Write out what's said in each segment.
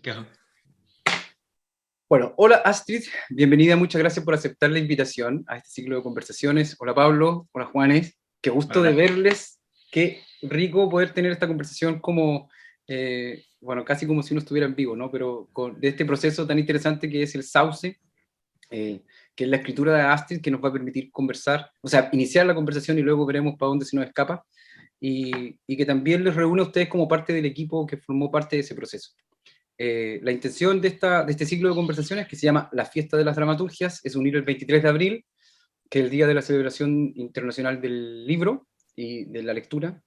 Claro. Bueno, hola Astrid, bienvenida, muchas gracias por aceptar la invitación a este ciclo de conversaciones. Hola Pablo, hola Juanes, qué gusto Hola. de verles, qué rico poder tener esta conversación como, bueno, casi como si uno estuviera en vivo, ¿no? Pero de este proceso tan interesante que es el Sauce, que es la escritura de Astrid, que nos va a permitir conversar, o sea, iniciar la conversación y luego veremos para dónde se nos escapa, y que también les reúne a ustedes como parte del equipo que formó parte de ese proceso. La intención de este ciclo de conversaciones, que se llama La Fiesta de las Dramaturgias, es unir el 23 de abril, que es el día de la celebración internacional del libro y de la lectura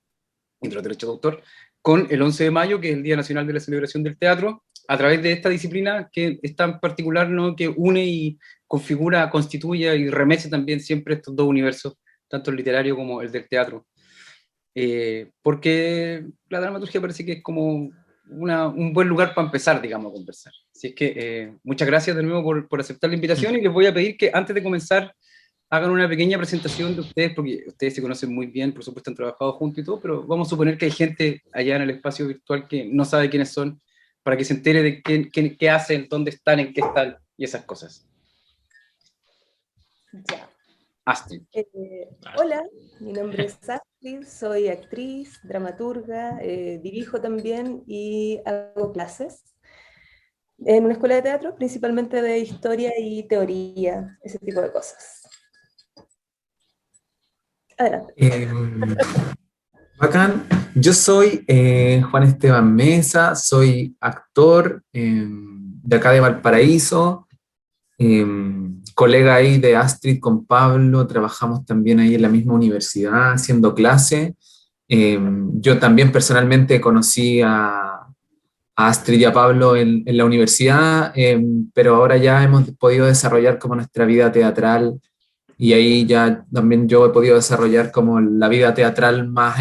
y de los derechos de autor, con el 11 de mayo, que es el Día Nacional de la Celebración del Teatro, a través de esta disciplina que es tan particular, ¿no? Que une y configura, constituye y remece también siempre estos dos universos, tanto el literario como el del teatro. Porque la dramaturgia parece que es como un buen lugar para empezar, digamos, a conversar. Así es que muchas gracias de nuevo por aceptar la invitación, y les voy a pedir que antes de comenzar hagan una pequeña presentación de ustedes, porque ustedes se conocen muy bien, por supuesto han trabajado juntos y todo, pero vamos a suponer que hay gente allá en el espacio virtual que no sabe quiénes son, para que se entere de qué hacen, dónde están, en qué están y esas cosas. Ya. Astrid. Hola, mi nombre es Astrid, soy actriz, dramaturga, dirijo también y hago clases en una escuela de teatro, principalmente de historia y teoría, ese tipo de cosas. Adelante. Bacán. Yo soy Juan Esteban Mesa, soy actor de acá de Valparaíso, colega ahí de Astrid con Pablo, trabajamos también ahí en la misma universidad haciendo clase. Yo también personalmente conocí a Astrid y a Pablo en la universidad, pero ahora ya hemos podido desarrollar como nuestra vida teatral, y ahí ya también yo he podido desarrollar como la vida teatral más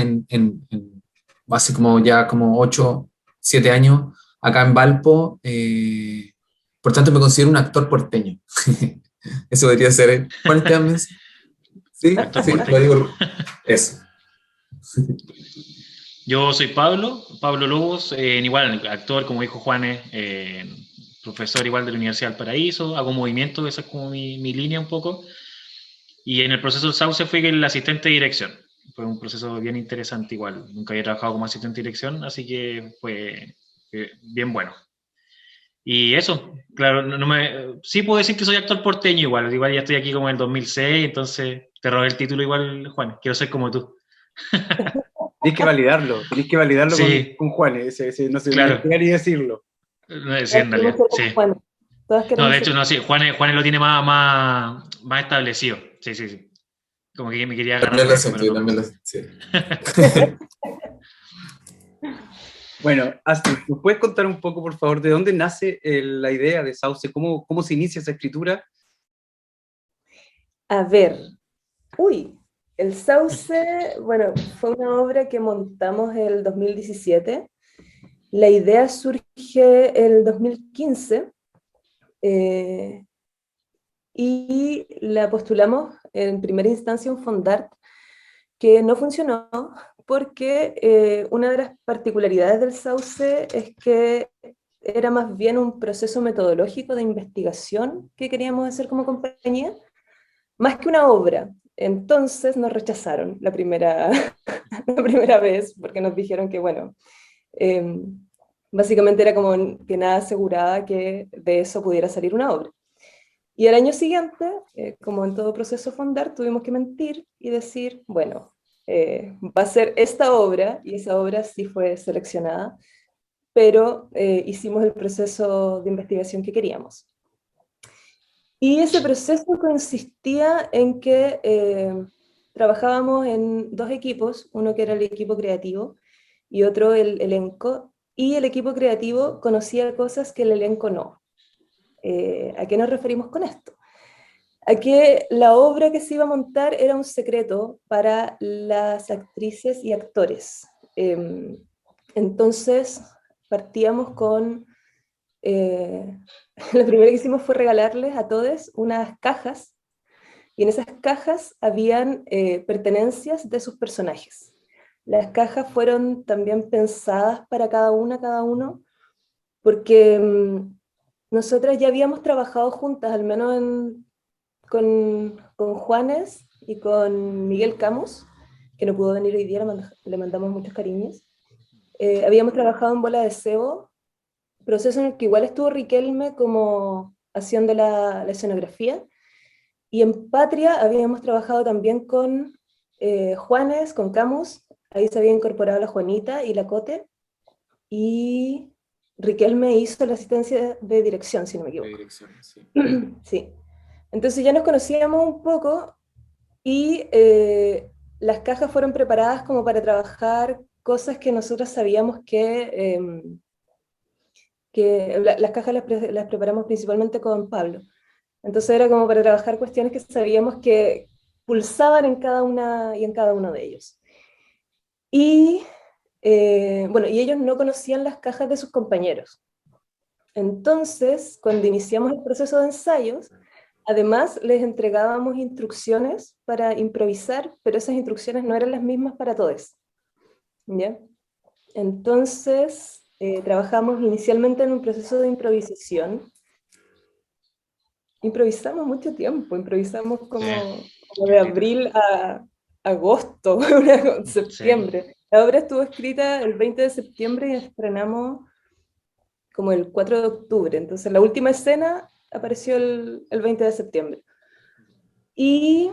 hace como ya como 8, 7 años acá en Valpo. Por tanto me considero un actor porteño. Eso debería ser Juan Esteban Mesa. Sí, Actor sí, lo porteño. digo. Eso. Yo soy Pablo Lobos, igual actor, como dijo Juanes, profesor igual de la Universidad del Paraíso, hago movimiento, esa es como mi línea un poco. Y en el proceso del Sauce fui el asistente de dirección. Fue un proceso bien interesante igual. Nunca había trabajado como asistente de dirección, así que fue bien bueno. Y eso, claro, sí puedo decir que soy actor porteño igual ya estoy aquí como en el 2006, entonces te robé el título igual, Juan, quiero ser como tú. Tenéis que validarlo Sí, con Juan, no sé, claro. ni decirlo. Sí, en realidad, sí. Bueno, todas No, queremos de ser... hecho, no, sí, Juan lo tiene más establecido. Sí. Como que me quería agarrar También con lo el siento, primer yo nombre. también lo sí. Bueno, Astrid, ¿nos puedes contar un poco, por favor, de dónde nace la idea de Sauce? ¿Cómo se inicia esa escritura? A ver, el Sauce, bueno, fue una obra que montamos el 2017. La idea surge el 2015 y la postulamos en primera instancia a un Fondart, que no funcionó porque una de las particularidades del Sauce es que era más bien un proceso metodológico de investigación que queríamos hacer como compañía, más que una obra. Entonces nos rechazaron la primera, la primera vez, porque nos dijeron que, bueno, básicamente era como que nada aseguraba que de eso pudiera salir una obra. Y al año siguiente, como en todo proceso Fondar, tuvimos que mentir y decir, bueno, va a ser esta obra, y esa obra sí fue seleccionada, pero hicimos el proceso de investigación que queríamos. Y ese proceso consistía en que trabajábamos en dos equipos, uno que era el equipo creativo y otro el elenco, y el equipo creativo conocía cosas que el elenco no. ¿A qué nos referimos con esto? A que la obra que se iba a montar era un secreto para las actrices y actores. Entonces partíamos con... lo primero que hicimos fue regalarles a todos unas cajas, y en esas cajas habían pertenencias de sus personajes. Las cajas fueron también pensadas para cada uno, porque nosotras ya habíamos trabajado juntas, al menos con Juanes y con Miguel Camus, que no pudo venir hoy día, le mandamos muchos cariños. Habíamos trabajado en Bola de Cebo, proceso en el que igual estuvo Riquelme como haciendo la escenografía, y en Patria habíamos trabajado también con Juanes, con Camus, ahí se había incorporado la Juanita y la Cote, y Riquelme hizo la asistencia de dirección, si no me equivoco. De dirección, sí. Sí. Entonces ya nos conocíamos un poco, y las cajas fueron preparadas como para trabajar cosas que nosotros sabíamos las cajas las preparamos principalmente con Pablo. Entonces era como para trabajar cuestiones que sabíamos que pulsaban en cada una y en cada uno de ellos. Y bueno, y ellos no conocían las cajas de sus compañeros. Entonces, cuando iniciamos el proceso de ensayos, además les entregábamos instrucciones para improvisar, pero esas instrucciones no eran las mismas para todos. ¿Ya? Entonces, trabajamos inicialmente en un proceso de improvisación. Improvisamos mucho tiempo, improvisamos como de abril a agosto, septiembre. Sí. La obra estuvo escrita el 20 de septiembre y estrenamos como el 4 de octubre. Entonces la última escena apareció el 20 de septiembre. Y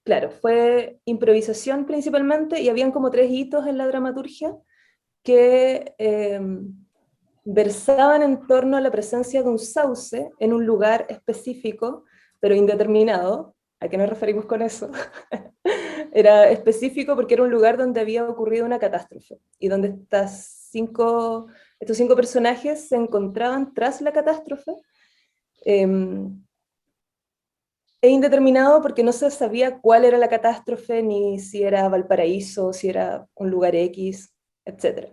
claro, fue improvisación principalmente, y habían como 3 hitos en la dramaturgia que versaban en torno a la presencia de un sauce en un lugar específico, pero indeterminado. ¿A qué nos referimos con eso? Era específico porque era un lugar donde había ocurrido una catástrofe, y donde estos 5 personajes se encontraban tras la catástrofe, e indeterminado porque no se sabía cuál era la catástrofe, ni si era Valparaíso, si era un lugar X, etc.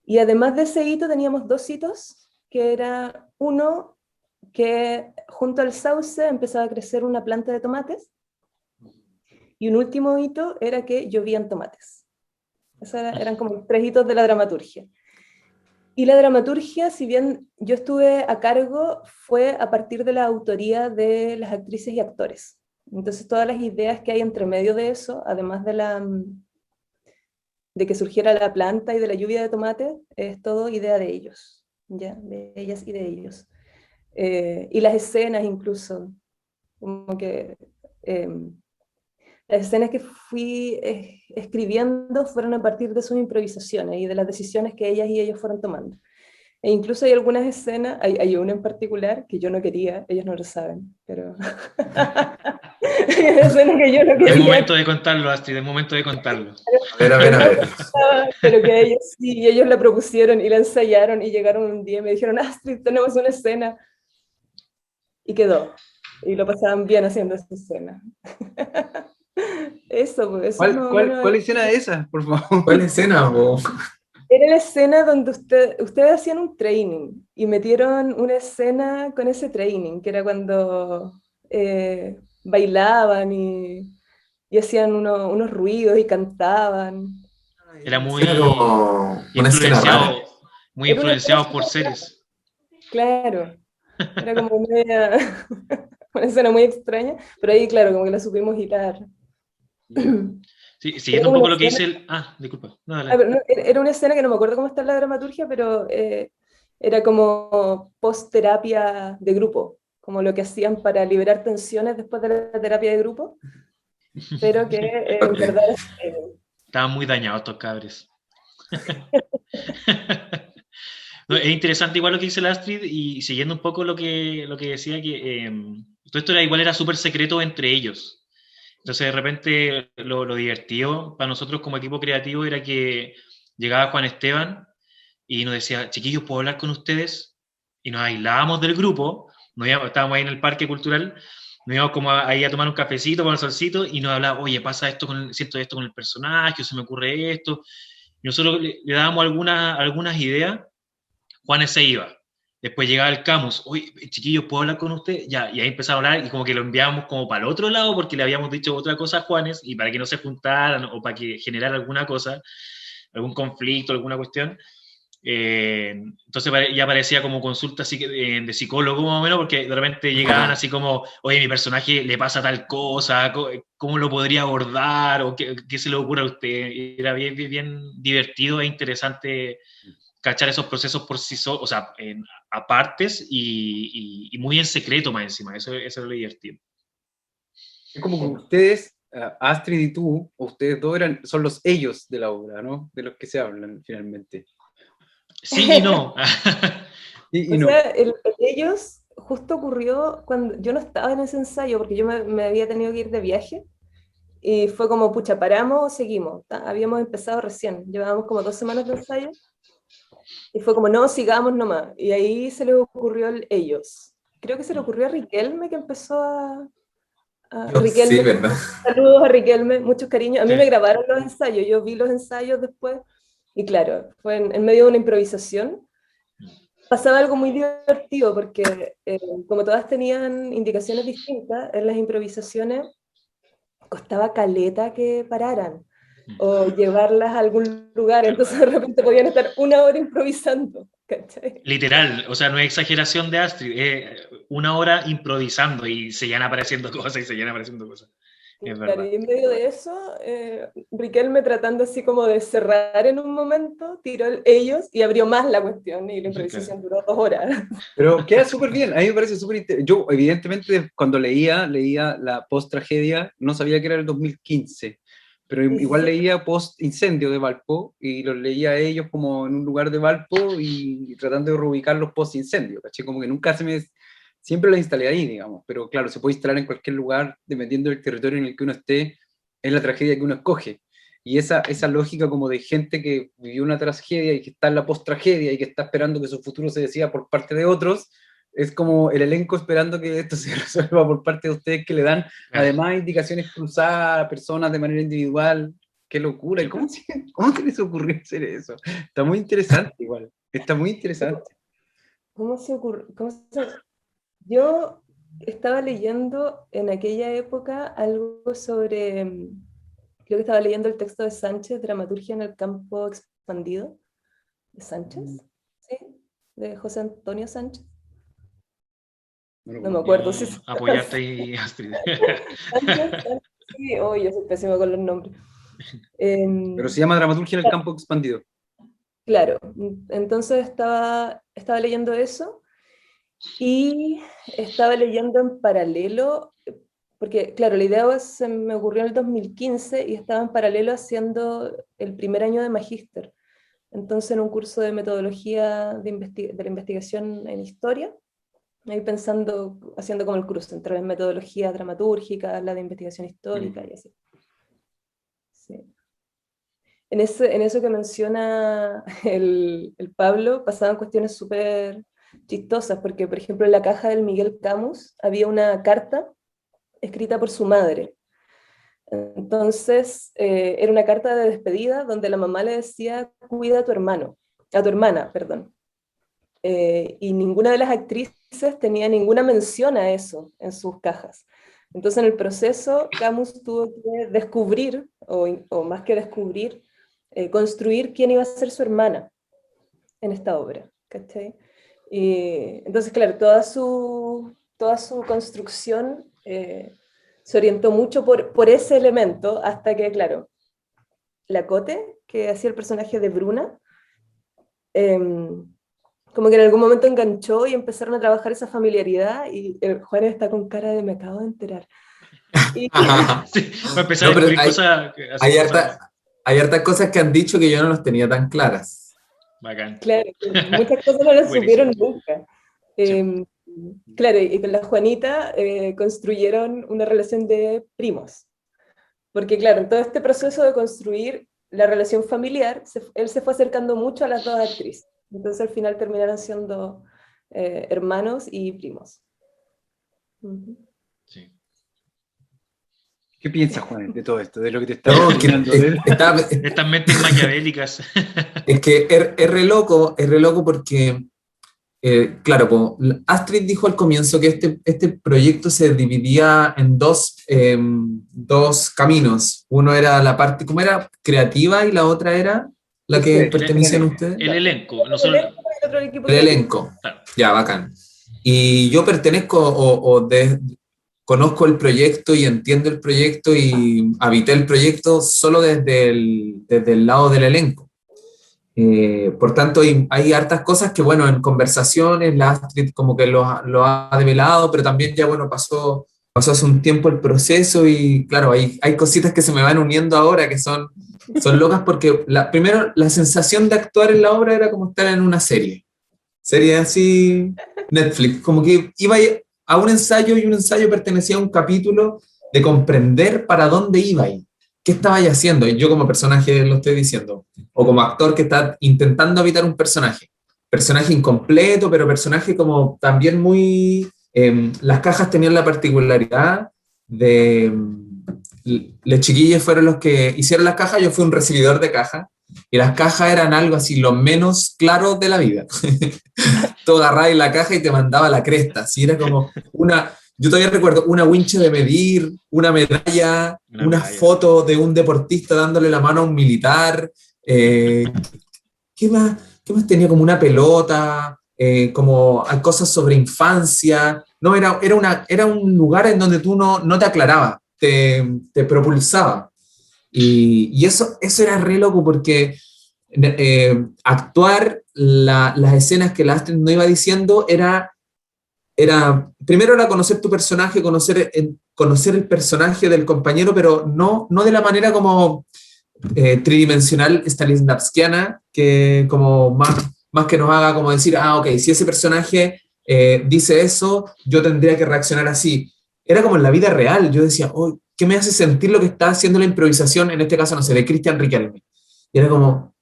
Y además de ese hito teníamos 2 hitos, que era uno, que junto al sauce empezaba a crecer una planta de tomates, y un último hito era que llovían tomates. Esos eran como 3 hitos de la dramaturgia. Y la dramaturgia, si bien yo estuve a cargo, fue a partir de la autoría de las actrices y actores. Entonces todas las ideas que hay entre medio de eso, además de que surgiera la planta y de la lluvia de tomate, es todo idea de ellos, ¿ya? De ellas y de ellos. Y las escenas incluso, como que las escenas que fui escribiendo fueron a partir de sus improvisaciones y de las decisiones que ellas y ellos fueron tomando. E incluso hay algunas escenas, hay una en particular que yo no quería, ellos no lo saben, pero hay una escena que yo no quería. Es momento de contarlo, Astrid, es momento de contarlo. A ver. Pero que ellos sí, y ellos la propusieron y la ensayaron, y llegaron un día y me dijeron: Astrid, tenemos una escena. Y quedó. Y lo pasaban bien haciendo esa escena. Eso, pues. ¿Cuál escena es esa, por favor? ¿Cuál escena, vos? Era la escena donde ustedes hacían un training y metieron una escena con ese training, que era cuando bailaban y hacían unos ruidos y cantaban. Era muy una escena rara. Muy influenciado por series. Claro, era como una escena muy extraña, pero ahí, claro, como que la supimos hilar. Sí, siguiendo un poco lo que dice el... disculpa. No, era una escena que no me acuerdo cómo está en la dramaturgia, pero era como post-terapia de grupo, como lo que hacían para liberar tensiones después de la terapia de grupo, pero que en verdad... Estaban muy dañados estos cabres. No, es interesante igual lo que dice la Astrid, y siguiendo un poco lo que decía, que todo esto era súper secreto entre ellos. Entonces de repente lo divertido para nosotros como equipo creativo era que llegaba Juan Esteban y nos decía: chiquillos, ¿puedo hablar con ustedes? Y nos aislábamos del grupo, estábamos ahí en el parque cultural, nos íbamos como ahí a tomar un cafecito con el solcito, y nos hablaba: oye, pasa esto, siento esto con el personaje, o se me ocurre esto. Y nosotros le dábamos algunas ideas. Juanes se iba. Después llegaba el Camus: oye, chiquillos, ¿puedo hablar con usted? Ya, y ahí empezaba a hablar, y como que lo enviábamos como para el otro lado, porque le habíamos dicho otra cosa a Juanes, y para que no se juntaran, o para que generara alguna cosa, algún conflicto, alguna cuestión. Entonces ya parecía como consulta de psicólogo más o menos, porque de repente llegaban así como, oye, mi personaje le pasa tal cosa, ¿cómo lo podría abordar? ¿O qué se le ocurre a usted? Y era bien divertido e interesante cachar esos procesos por sí solos, o sea, apartes y muy en secreto más encima, eso es lo divertido. Es como que ustedes, Astrid y tú, ustedes dos son los ellos de la obra, ¿no? De los que se hablan finalmente. Sí y no. Y O no. sea, ellos justo ocurrió cuando yo no estaba en ese ensayo, porque yo me había tenido que ir de viaje, y fue como, pucha, ¿paramos o seguimos? Habíamos empezado recién, llevábamos como 2 semanas de ensayo, y fue como, no, sigamos nomás. Y ahí se les ocurrió ellos. Creo que se le ocurrió a Riquelme, que empezó Sí, Riquelme, ¿verdad? saludos a Riquelme, muchos cariños. A mí Sí. me grabaron los ensayos, yo vi los ensayos después, y claro, fue en medio de una improvisación. Pasaba algo muy divertido, porque como todas tenían indicaciones distintas, en las improvisaciones costaba caleta que pararan, o llevarlas a algún lugar, entonces de repente podían estar 1 hora improvisando, ¿cachai? Literal, o sea, no es exageración de Astrid, es 1 hora improvisando y se llegan apareciendo cosas y se llegan apareciendo cosas. Es Claro, verdad. y en medio de eso, Riquelme tratando así como de cerrar en un momento, tiró ellos y abrió más la cuestión, y la improvisación duró 2 horas. Pero queda súper bien, a mí me parece súper interesante. Yo, evidentemente, cuando leía la post-tragedia, no sabía que era el 2015, pero igual 17. leía post-incendio de Valpo, y los leía a ellos como en un lugar de Valpo, y tratando de reubicarlos post-incendio, ¿caché? Como que nunca siempre los instalé ahí, digamos, pero claro, se puede instalar en cualquier lugar, dependiendo del territorio en el que uno esté, es la tragedia que uno escoge. Y esa lógica como de gente que vivió una tragedia y que está en la post-tragedia y que está esperando que su futuro se decida por parte de otros, es como el elenco esperando que esto se resuelva por parte de ustedes, que le dan además indicaciones cruzadas a personas de manera individual. ¡Qué locura! ¿Y cómo se les ocurrió hacer eso? Está muy interesante igual. Está muy interesante. ¿Cómo se ocurre? Yo estaba leyendo en aquella época algo sobre, creo que estaba leyendo el texto de Sánchez, Dramaturgia en el campo expandido, de Sánchez, ¿sí? De José Antonio Sánchez. No me acuerdo si es Apoyarte ahí, Astrid. Sánchez, sí, oh, yo soy pésimo con los nombres. Pero se llama Dramaturgia en el campo expandido. Claro, entonces estaba leyendo eso y estaba leyendo en paralelo, porque claro, la idea se me ocurrió en el 2015 y estaba en paralelo haciendo el primer año de magíster. Entonces en un curso de metodología de la investigación en historia, ahí pensando, haciendo como el cruce entre la metodología dramatúrgica, la de investigación histórica y así. Sí. En eso que menciona el Pablo, pasaban cuestiones súper chistosas, porque por ejemplo en la caja del Miguel Camus había una carta escrita por su madre. Entonces era una carta de despedida donde la mamá le decía, cuida a tu hermana, perdón. Y ninguna de las actrices tenía ninguna mención a eso en sus cajas. Entonces en el proceso Camus tuvo que descubrir, o más que descubrir, construir quién iba a ser su hermana en esta obra, ¿cachai? Y entonces, claro, toda su construcción se orientó mucho por ese elemento, hasta que, claro, la Cote, que hacía el personaje de Bruna, como que en algún momento enganchó y empezaron a trabajar esa familiaridad, y Juan está con cara de me acabo de enterar. Y, Sí, va a empezar a descubrir cosas. Hay hartas cosas que han dicho que yo no las tenía tan claras. Bacán. claro, muchas cosas no las Buenísimo. supieron nunca. Claro, y con la Juanita construyeron una relación de primos. Porque claro, en todo este proceso de construir la relación familiar, él se fue acercando mucho a las dos actrices. Entonces al final terminaron siendo hermanos y primos. Sí. ¿Qué piensas, Juan, de todo esto? De lo que te estaba explicando. Estas mentes maquiavélicas. Es que es re loco porque, claro, Astrid dijo al comienzo que este proyecto se dividía en dos caminos. Uno era la parte, ¿cómo era? Creativa, y la otra era la que Ustedes, pertenecían el ustedes? El elenco. El Nosotros, elenco y el otro equipo El creativo. elenco. claro. Ya, bacán. Y yo pertenezco conozco el proyecto y entiendo el proyecto y habité el proyecto solo desde el lado del elenco. Por tanto, hay hartas cosas que, bueno, en conversaciones, la Astrid como que lo ha develado, pero también ya, bueno, pasó hace un tiempo el proceso y, claro, hay cositas que se me van uniendo ahora que son locas porque, primero, la sensación de actuar en la obra era como estar en una serie así, Netflix, como que iba a un ensayo y un ensayo pertenecía a un capítulo de comprender para dónde iba y qué estaba haciendo. Y yo como personaje lo estoy diciendo, o como actor que está intentando habitar un personaje incompleto, pero personaje como también muy... las cajas tenían la particularidad de... los chiquillos fueron los que hicieron las cajas, yo fui un recibidor de cajas, y las cajas eran algo así, lo menos claro de la vida. Tú agarrabas la caja y te mandaba la cresta, así era como yo todavía recuerdo una wincha de medir, una medalla, una foto de un deportista dándole la mano a un militar, ¿qué más tenía? Como una pelota, como cosas sobre infancia, no, era un lugar en donde tú no te aclaraba, te propulsaba. Y eso era re loco porque actuar las escenas que la Astrid no iba diciendo primero era conocer tu personaje, conocer el personaje del compañero, pero no de la manera como tridimensional stanislavskiana, que como más que nos haga como decir, ok, si ese personaje dice eso, yo tendría que reaccionar así. Era como en la vida real, yo decía, oh, ¿qué me hace sentir lo que está haciendo la improvisación, en este caso, no sé, de Christian Riquelme? Y era como,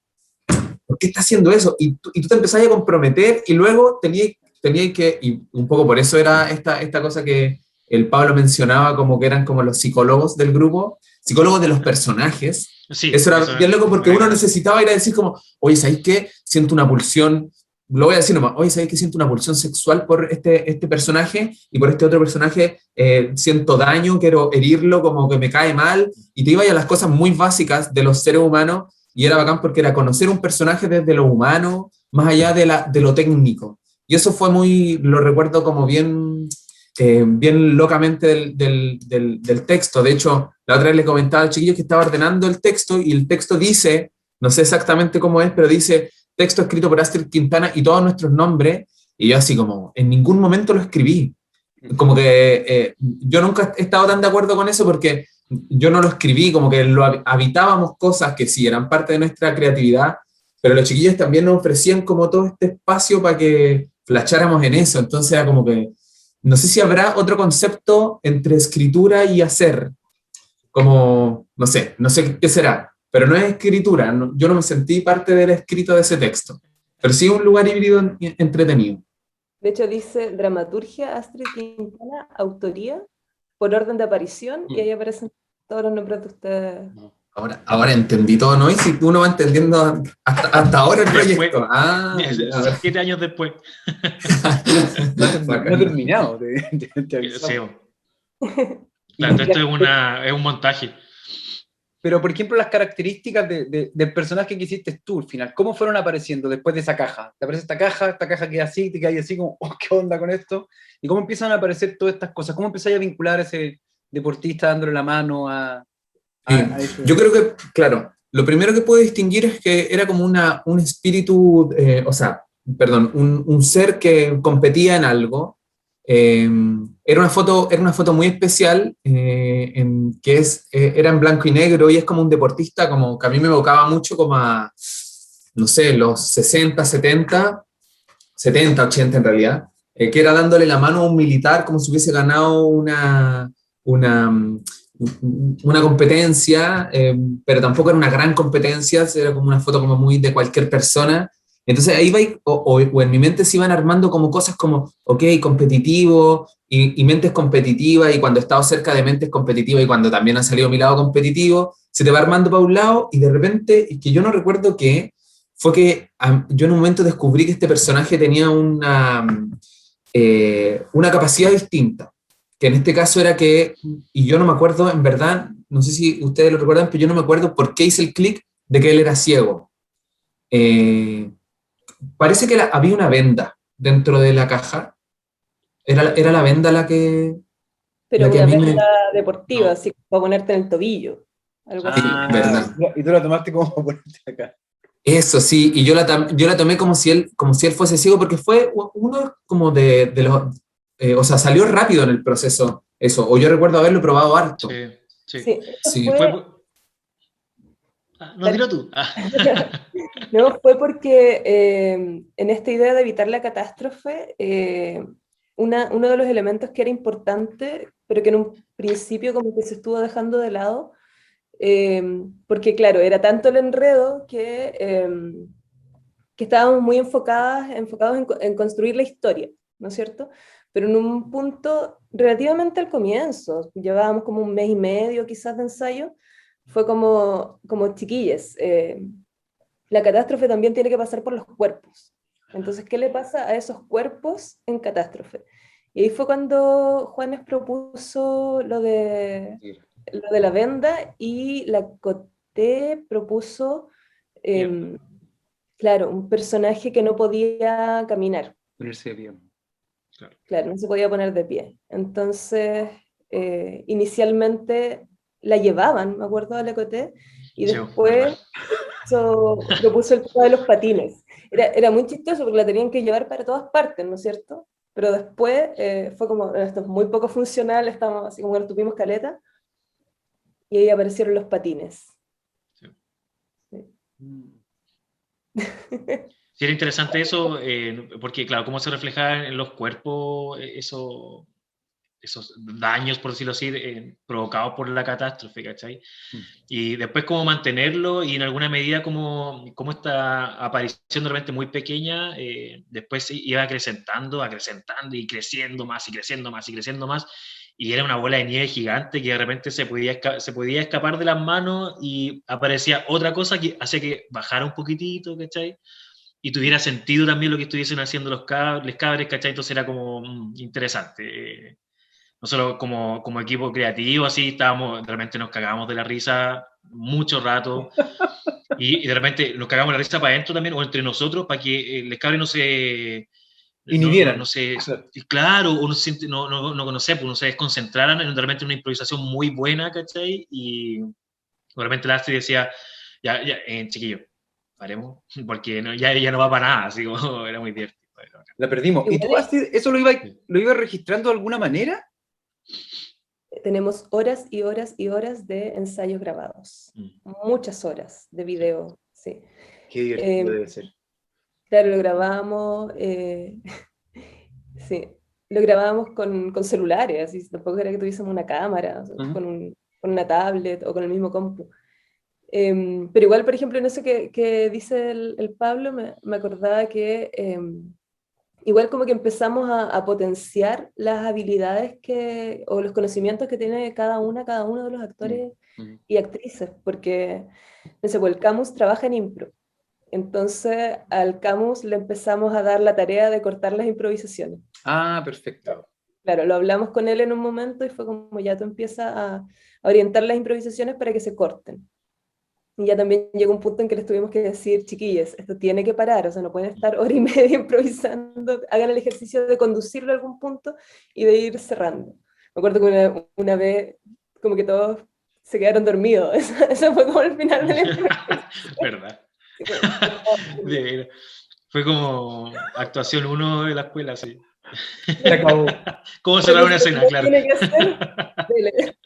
¿por qué está haciendo eso? Y tú te empezás a comprometer y luego tenías que, y un poco por eso era esta cosa que el Pablo mencionaba, como que eran como los psicólogos del grupo, psicólogos de los personajes. Sí, eso era bien loco porque uno necesitaba ir a decir como, oye, ¿sabéis qué? Siento una pulsión, lo voy a decir nomás, oye, ¿sabéis qué? Siento una pulsión sexual por este personaje y por este otro personaje siento daño, quiero herirlo, como que me cae mal, y te iba a las cosas muy básicas de los seres humanos, y era bacán porque era conocer un personaje desde lo humano, más allá de lo técnico. Y eso fue lo recuerdo como bien locamente del texto. De hecho, la otra vez le comentaba al chiquillo que estaba ordenando el texto y el texto dice, no sé exactamente cómo es, pero dice texto escrito por Astrid Quintana y todos nuestros nombres, y yo así como, en ningún momento lo escribí. Como que yo nunca he estado tan de acuerdo con eso porque yo no lo escribí, como que habitábamos cosas que sí eran parte de nuestra creatividad, pero los chiquillos también nos ofrecían como todo este espacio para que flasháramos en eso. Entonces era como que no sé si habrá otro concepto entre escritura y hacer, como, no sé qué será, pero no es escritura, yo no me sentí parte del escrito de ese texto, pero sí un lugar híbrido entretenido. De hecho dice dramaturgia, Astrid Quintana, autoría, por orden de aparición, y ahí aparecen todos los nombres de ustedes. Ahora entendí todo, ¿no? Y si uno va entendiendo hasta ahora el proyecto. 7 años después. No he terminado. Sí. Claro, esto es un montaje. Pero, por ejemplo, las características del personaje que hiciste tú al final, ¿cómo fueron apareciendo después de esa caja? Te aparece esta caja queda así, te queda así como, oh, ¿qué onda con esto? ¿Y cómo empiezan a aparecer todas estas cosas? ¿Cómo empezáis a vincular a ese deportista dándole la mano a yo creo que, claro, lo primero que puedo distinguir es que era como un espíritu, un ser que competía en algo. Era una foto muy especial, era en blanco y negro y es como un deportista como que a mí me evocaba mucho como a, no sé, los 60, 70, 80 en realidad, que era dándole la mano a un militar como si hubiese ganado una competencia, pero tampoco era una gran competencia, era como una foto como muy de cualquier persona. Entonces ahí o en mi mente se iban armando como cosas como, ok, competitivo, y mentes competitivas, y cuando he estado cerca de mentes competitivas y cuando también ha salido mi lado competitivo, se te va armando para un lado y de repente, es que yo no recuerdo qué, fue que yo en un momento descubrí que este personaje tenía una capacidad distinta, que en este caso era que, y yo no me acuerdo, en verdad, no sé si ustedes lo recuerdan, pero yo no me acuerdo por qué hice el clic de que él era ciego. parece que había una venda dentro de la caja. Era la venda la que Pero a una mí venda deportiva, No. así para ponerte en el tobillo, algo así. verdad. Y tú la tomaste como ponerte acá. Eso sí, y yo la tomé como si él fuese ciego, porque fue uno como de los, o sea, salió rápido en el proceso eso, o yo recuerdo haberlo probado harto. Sí, sí. Sí, eso Sí. Fue, fue, no, dilo tú. no, fue porque en esta idea de evitar la catástrofe, uno de los elementos que era importante, pero que en un principio como que se estuvo dejando de lado, porque claro, era tanto el enredo que estábamos muy enfocados en construir la historia, ¿no es cierto? Pero en un punto relativamente al comienzo, llevábamos como un mes y medio quizás de ensayo, fue como chiquilles, la catástrofe también tiene que pasar por los cuerpos. Entonces, ¿qué le pasa a esos cuerpos en catástrofe? Y ahí fue cuando Juanes propuso lo de la venda y la Coté propuso, claro, un personaje que no podía caminar. Ponerse bien. Claro, no se podía poner de pie. Entonces, inicialmente la llevaban, me acuerdo, a la Coté, y Sí, después propuso el tema de los patines. Era muy chistoso porque la tenían que llevar para todas partes, ¿no es cierto? Pero después fue como, esto es muy poco funcional, estamos así como que nos tuvimos caleta, y ahí aparecieron los patines. Sí. Sí. Sí, era interesante eso, porque claro, cómo se refleja en los cuerpos esos daños, por decirlo así, provocados por la catástrofe, ¿cachai? Y después cómo mantenerlo y en alguna medida cómo esta aparición de repente muy pequeña, después iba acrecentando y creciendo más y creciendo más y creciendo más, y era una bola de nieve gigante que de repente se podía escapar de las manos y aparecía otra cosa que hacía que bajara un poquitito, ¿cachai? Y tuviera sentido también lo que estuviesen haciendo los cabres, ¿cachai? Entonces era como interesante. Nosotros como equipo creativo, así, de repente nos cagábamos de la risa mucho rato, y de repente nos cagábamos de la risa para adentro también, o entre nosotros, para que los cabres no se... Inhibieran. Claro, o no sé, pues no se desconcentraran de repente una improvisación muy buena, ¿cachai? Y de repente la Astrid decía, ya, chiquillo, paremos, porque ya no va para nada, así como era muy divertido. La perdimos. ¿Y tú, Astrid, eso lo ibas registrando de alguna manera? Tenemos horas y horas y horas de ensayos grabados. Muchas horas de video, sí. Qué divertido debe ser. Claro, lo grabábamos, sí, lo grabábamos con celulares, así, tampoco era que tuviésemos una cámara, o sea, con una tablet o con el mismo compu. Pero igual, por ejemplo, en eso que dice el Pablo, me acordaba que igual como que empezamos a potenciar las habilidades o los conocimientos que tiene cada uno de los actores y actrices, porque no sé, pues el Camus trabaja en impro. Entonces al Camus le empezamos a dar la tarea de cortar las improvisaciones. Ah, perfecto. Claro, lo hablamos con él en un momento y fue como ya tú empiezas a orientar las improvisaciones para que se corten. Y ya también llegó un punto en que les tuvimos que decir, chiquillos, esto tiene que parar, o sea, no pueden estar hora y media improvisando, hagan el ejercicio de conducirlo a algún punto y de ir cerrando. Me acuerdo que una vez, como que todos se quedaron dormidos, eso fue como el final de la improvisación. ¿Verdad? Fue como actuación 1 de la escuela, sí. Se acabó. ¿Cómo cerrar una escena? Claro. Tiene que ser.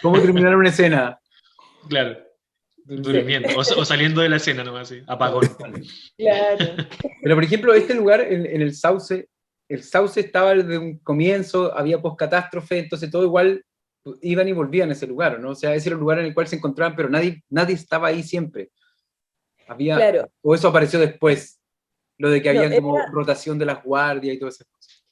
¿Cómo terminar una escena? Claro. Durmiendo. O saliendo de la escena nomás, sí. Apagón. Claro. Pero, por ejemplo, este lugar, en el Sauce estaba desde un comienzo, había post-catástrofe, entonces todo igual iban y volvían a ese lugar, ¿no? O sea, ese era el lugar en el cual se encontraban, pero nadie estaba ahí siempre. Claro. O eso apareció después, lo de que había No, como rotación de las guardias y todas esas cosas.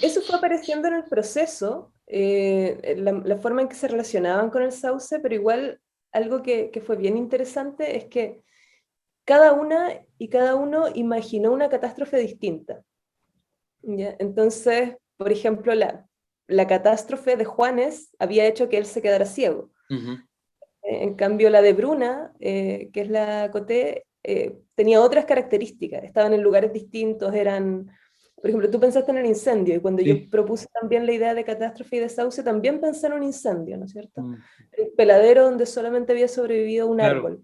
Eso fue apareciendo en el proceso, la forma en que se relacionaban con el Sauce, pero igual algo que fue bien interesante es que cada una y cada uno imaginó una catástrofe distinta. ¿Ya? Entonces, por ejemplo, la catástrofe de Juanes había hecho que él se quedara ciego. En cambio, la de Bruna, que es la Coté, tenía otras características, estaban en lugares distintos, eran... Por ejemplo, tú pensaste en el incendio, y cuando yo propuse también la idea de catástrofe y de sauce, también pensé en un incendio, ¿no es cierto? El peladero donde solamente había sobrevivido un árbol.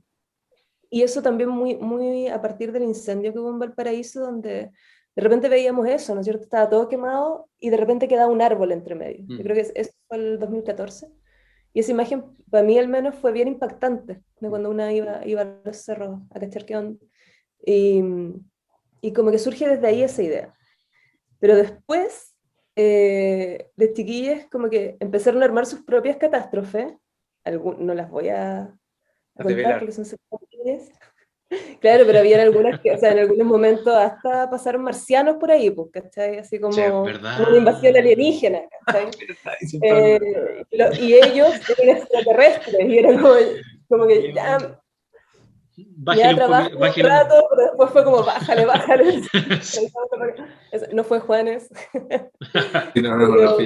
Y eso también muy a partir del incendio que hubo en Valparaíso, donde de repente veíamos eso, ¿no es cierto? Estaba todo quemado y de repente quedaba un árbol entre medio. Yo creo que eso fue el 2014. Y esa imagen, para mí al menos, fue bien impactante, de cuando una iba a los cerros a cachar qué onda. Y como que surge desde ahí esa idea. Pero después, de chiquillas, como que empezaron a armar sus propias catástrofes. No las voy a contar porque son secretas. Claro, pero había algunas que, o sea, en algunos momentos hasta pasaron marcianos por ahí, pues, ¿cachai? Así como, como una invasión alienígena, ¿cachai? Y ellos eran extraterrestres, y era como que ya... Ya trabajo un rato, pero después fue como, bájale. No fue Juanes. No,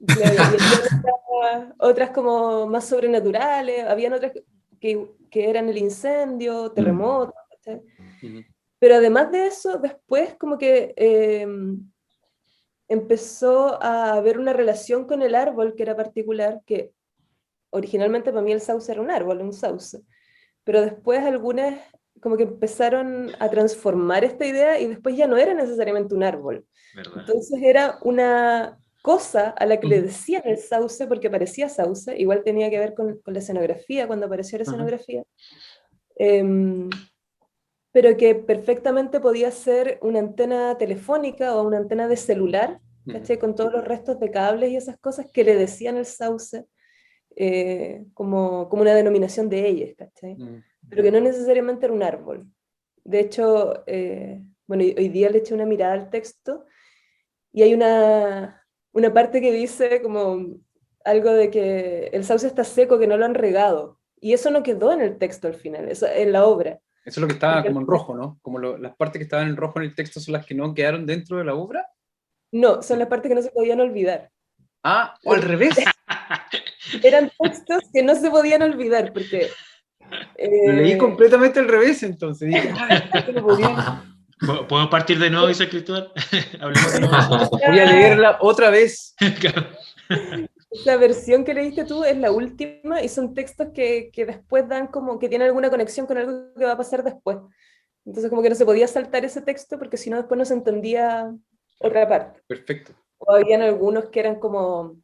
Claro, y otras como más sobrenaturales, habían otras que eran el incendio, terremotos, ¿cachai? Pero además de eso, después como que empezó a haber una relación con el árbol que era particular, que originalmente para mí el sauce era un árbol, un sauce. Pero después algunas como que empezaron a transformar esta idea y después ya no era necesariamente un árbol. ¿Verdad? Entonces era una cosa a la que le decían el sauce porque parecía sauce, igual tenía que ver con la escenografía, cuando apareció la escenografía, pero que perfectamente podía ser una antena telefónica o una antena de celular, ¿cachai? Con todos los restos de cables y esas cosas que le decían el sauce. Como una denominación de ellas, ¿cachai? Pero que no necesariamente era un árbol. De hecho, bueno, hoy día le eché una mirada al texto y hay una parte que dice como algo de que el sauce está seco, que no lo han regado. Y eso no quedó en el texto al final, eso, en la obra. Eso es lo que estaba como en rojo, ¿no? Como las partes que estaban en rojo en el texto son las que no quedaron dentro de la obra. No, son las partes que no se podían olvidar. Ah, o al revés. Eran textos que no se podían olvidar, porque... Lo leí completamente al revés, entonces. Dije, no podía. ¿Podemos partir de nuevo, dice Cristóbal? Voy a leerla otra vez. La versión que leíste tú es la última y son textos que después dan como que tienen alguna conexión con algo que va a pasar después. Entonces como que no se podía saltar ese texto porque si no después no se entendía otra parte. Perfecto. O habían algunos que eran como,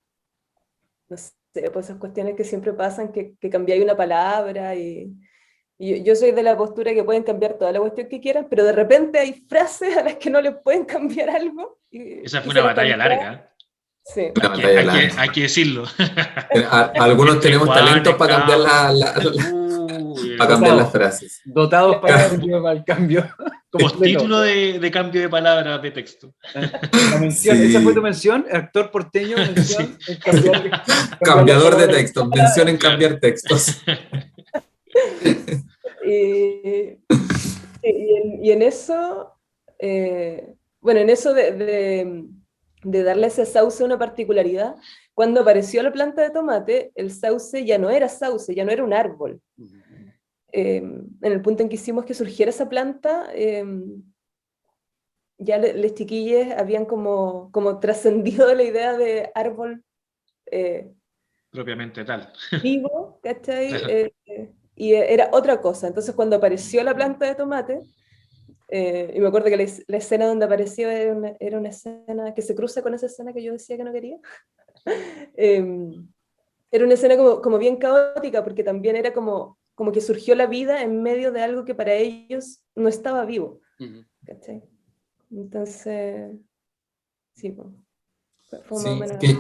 no sé, pues esas cuestiones que siempre pasan, que cambiáis una palabra y yo soy de la postura que pueden cambiar toda la cuestión que quieran, pero de repente hay frases a las que no les pueden cambiar algo. Esa fue una batalla larga. Sí. Hay que decirlo. Algunos tenemos talentos para cambiar para cambiar las frases. Dotados para el cambio. Postítulo de cambio de palabras de texto. La mención, sí. Esa fue tu mención, actor porteño, mención, sí. Cambiador de textos, mención en cambiar textos. Y en eso, bueno, en eso de darle a ese sauce una particularidad, cuando apareció la planta de tomate, el sauce ya no era sauce, ya no era un árbol. En el punto en que hicimos que surgiera esa planta, ya les chiquilles habían como trascendido la idea de árbol propiamente tal. Vivo, ¿cachai? Y era otra cosa. Entonces cuando apareció la planta de tomate, y me acuerdo que la escena donde apareció era una escena que se cruza con esa escena que yo decía que no quería. Era una escena como bien caótica, porque también era como que surgió la vida en medio de algo que para ellos no estaba vivo. ¿Cachai? Entonces, sí, fue sí, más o menos. Que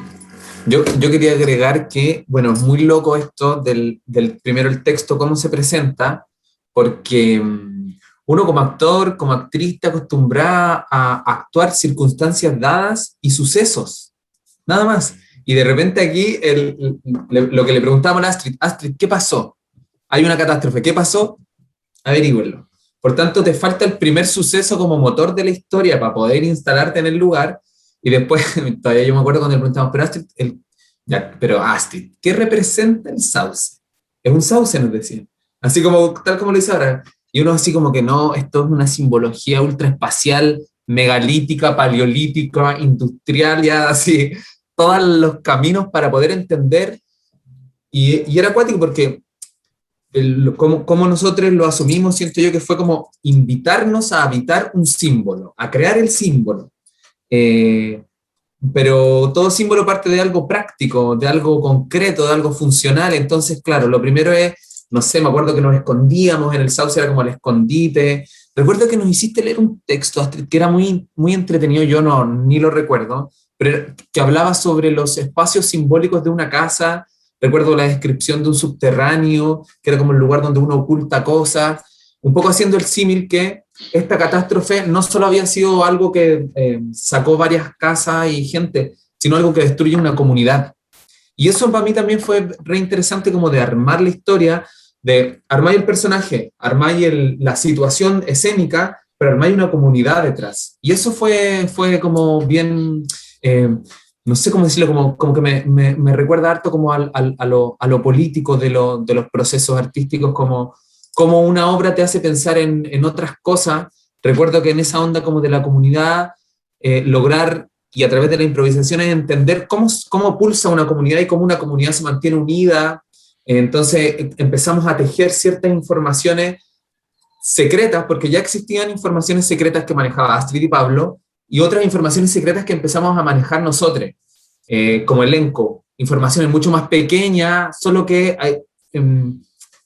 yo quería agregar que, bueno, es muy loco esto del primero el texto, cómo se presenta, porque uno como actor, como actriz, está acostumbrada a actuar circunstancias dadas y sucesos, nada más. Y de repente aquí lo que le preguntamos a Astrid, ¿qué pasó? Hay una catástrofe, ¿qué pasó? Averígüenlo. Por tanto, te falta el primer suceso como motor de la historia para poder instalarte en el lugar, y después, todavía yo me acuerdo cuando le preguntamos, pero Astrid, ¿qué representa el sauce? Es un sauce, nos decían. Así como, tal como lo dice ahora, y uno así como que no, esto es una simbología ultraespacial, megalítica, paleolítica, industrial, ya así, todos los caminos para poder entender, y era acuático porque como nosotros lo asumimos, siento yo que fue como invitarnos a habitar un símbolo, a crear el símbolo. Eh, pero todo símbolo parte de algo práctico, de algo concreto, de algo funcional. Entonces, claro, lo primero es, no sé, me acuerdo que nos escondíamos en el sauce, era como el escondite. Recuerdo que nos hiciste leer un texto, Astrid, que era muy, muy entretenido, yo no, ni lo recuerdo, pero que hablaba sobre los espacios simbólicos de una casa. Recuerdo la descripción de un subterráneo, que era como el lugar donde uno oculta cosas, un poco haciendo el símil que esta catástrofe no solo había sido algo que sacó varias casas y gente, sino algo que destruye una comunidad. Y eso para mí también fue re interesante, como de armar la historia, de armar el personaje, armar la situación escénica, pero armar una comunidad detrás. Y eso fue como bien, no sé cómo decirlo, como que me recuerda harto como a lo político de los procesos artísticos, como una obra te hace pensar en otras cosas. Recuerdo que en esa onda como de la comunidad, lograr, y a través de la improvisación, es entender cómo pulsa una comunidad y cómo una comunidad se mantiene unida. Entonces empezamos a tejer ciertas informaciones secretas, porque ya existían informaciones secretas que manejaba Astrid y Pablo, y otras informaciones secretas que empezamos a manejar nosotros, como elenco. Informaciones mucho más pequeñas, solo que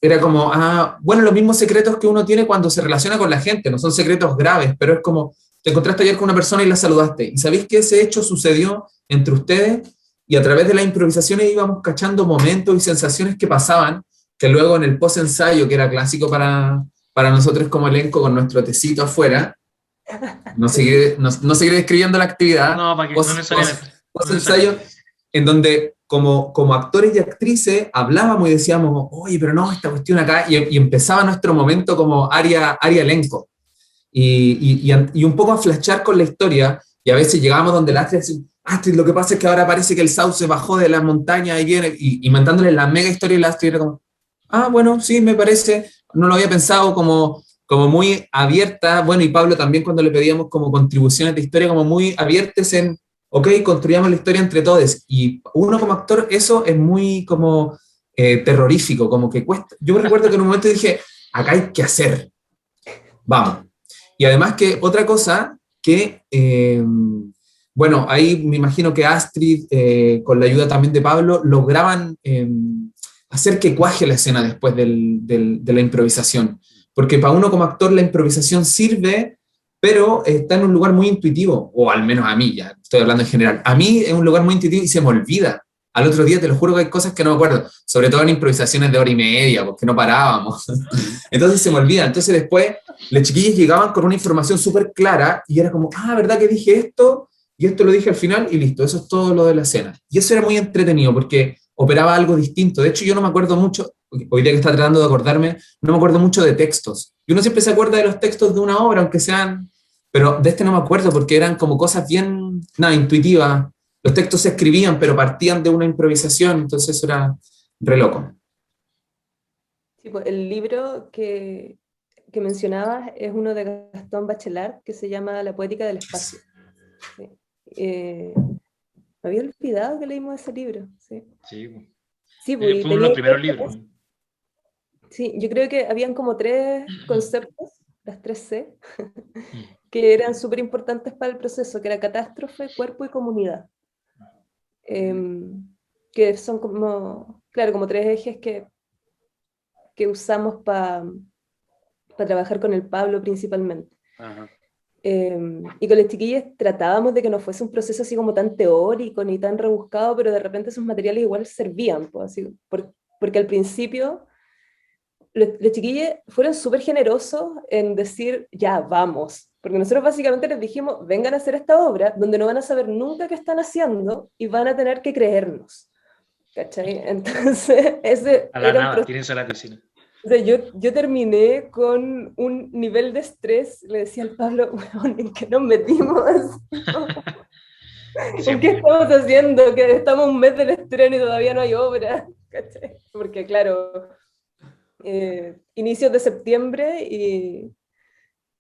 era como, bueno, los mismos secretos que uno tiene cuando se relaciona con la gente, no son secretos graves, pero es como, te encontraste ayer con una persona y la saludaste, y sabéis que ese hecho sucedió entre ustedes, y a través de las improvisaciones íbamos cachando momentos y sensaciones que pasaban, que luego en el post-ensayo, que era clásico para nosotros como elenco, con nuestro tecito afuera, no seguiré describiendo la actividad, No, para que no necesariamente. post-ensayo, en donde como actores y actrices hablábamos y decíamos, oye, pero no, esta cuestión acá, y empezaba nuestro momento como área elenco, y un poco a flashar con la historia, y a veces llegábamos donde la Astrid, lo que pasa es que ahora parece que el sauce bajó de la montaña y viene, y mandándole la mega historia, y la Astrid era como, bueno, sí, me parece, no lo había pensado, como muy abierta. Bueno, y Pablo también, cuando le pedíamos como contribuciones de historia, como muy abiertas en, ok, construyamos la historia entre todos, y uno como actor, eso es muy como terrorífico, como que cuesta. Yo me recuerdo que en un momento dije, acá hay que hacer, vamos. Y además que otra cosa que, bueno, ahí me imagino que Astrid, con la ayuda también de Pablo, lograban hacer que cuaje la escena después de la improvisación. Porque para uno como actor la improvisación sirve, pero está en un lugar muy intuitivo, o al menos a mí, ya estoy hablando en general. A mí es un lugar muy intuitivo y se me olvida. Al otro día te lo juro que hay cosas que no me acuerdo, sobre todo en improvisaciones de hora y media, porque no parábamos. Entonces se me olvida. Entonces después los chiquillos llegaban con una información súper clara y era como, ¿verdad que dije esto? Y esto lo dije al final y listo, eso es todo lo de la escena. Y eso era muy entretenido porque operaba algo distinto. De hecho, yo no me acuerdo mucho, hoy día que está tratando de acordarme, no me acuerdo mucho de textos. Y uno siempre se acuerda de los textos de una obra, aunque sean, pero de este no me acuerdo porque eran como cosas bien, intuitivas. Los textos se escribían, pero partían de una improvisación, entonces eso era re loco. Sí, pues, el libro que mencionabas es uno de Gastón Bachelard, que se llama La poética del espacio. Sí. Me había olvidado que leímos ese libro. Sí, sí, fue uno de los primeros libros. Sí, yo creo que habían como 3 conceptos, las 3 C, que eran súper importantes para el proceso, que era catástrofe, cuerpo y comunidad. Que son como, claro, como 3 ejes que usamos para trabajar con el Pablo principalmente. Ajá. Y con los chiquillos tratábamos de que no fuese un proceso así como tan teórico ni tan rebuscado, pero de repente esos materiales igual servían, pues, así, porque al principio los chiquillos fueron súper generosos en decir, ya, vamos, porque nosotros básicamente les dijimos, vengan a hacer esta obra, donde no van a saber nunca qué están haciendo, y van a tener que creernos, ¿cachai? Entonces, ese a la era nada, tírense a la piscina. O sea, yo terminé con un nivel de estrés, le decía al Pablo, bueno, ¿en qué nos metimos? ¿En qué estamos haciendo? Que estamos un mes del estreno y todavía no hay obra, ¿cachai? Porque claro, inicios de septiembre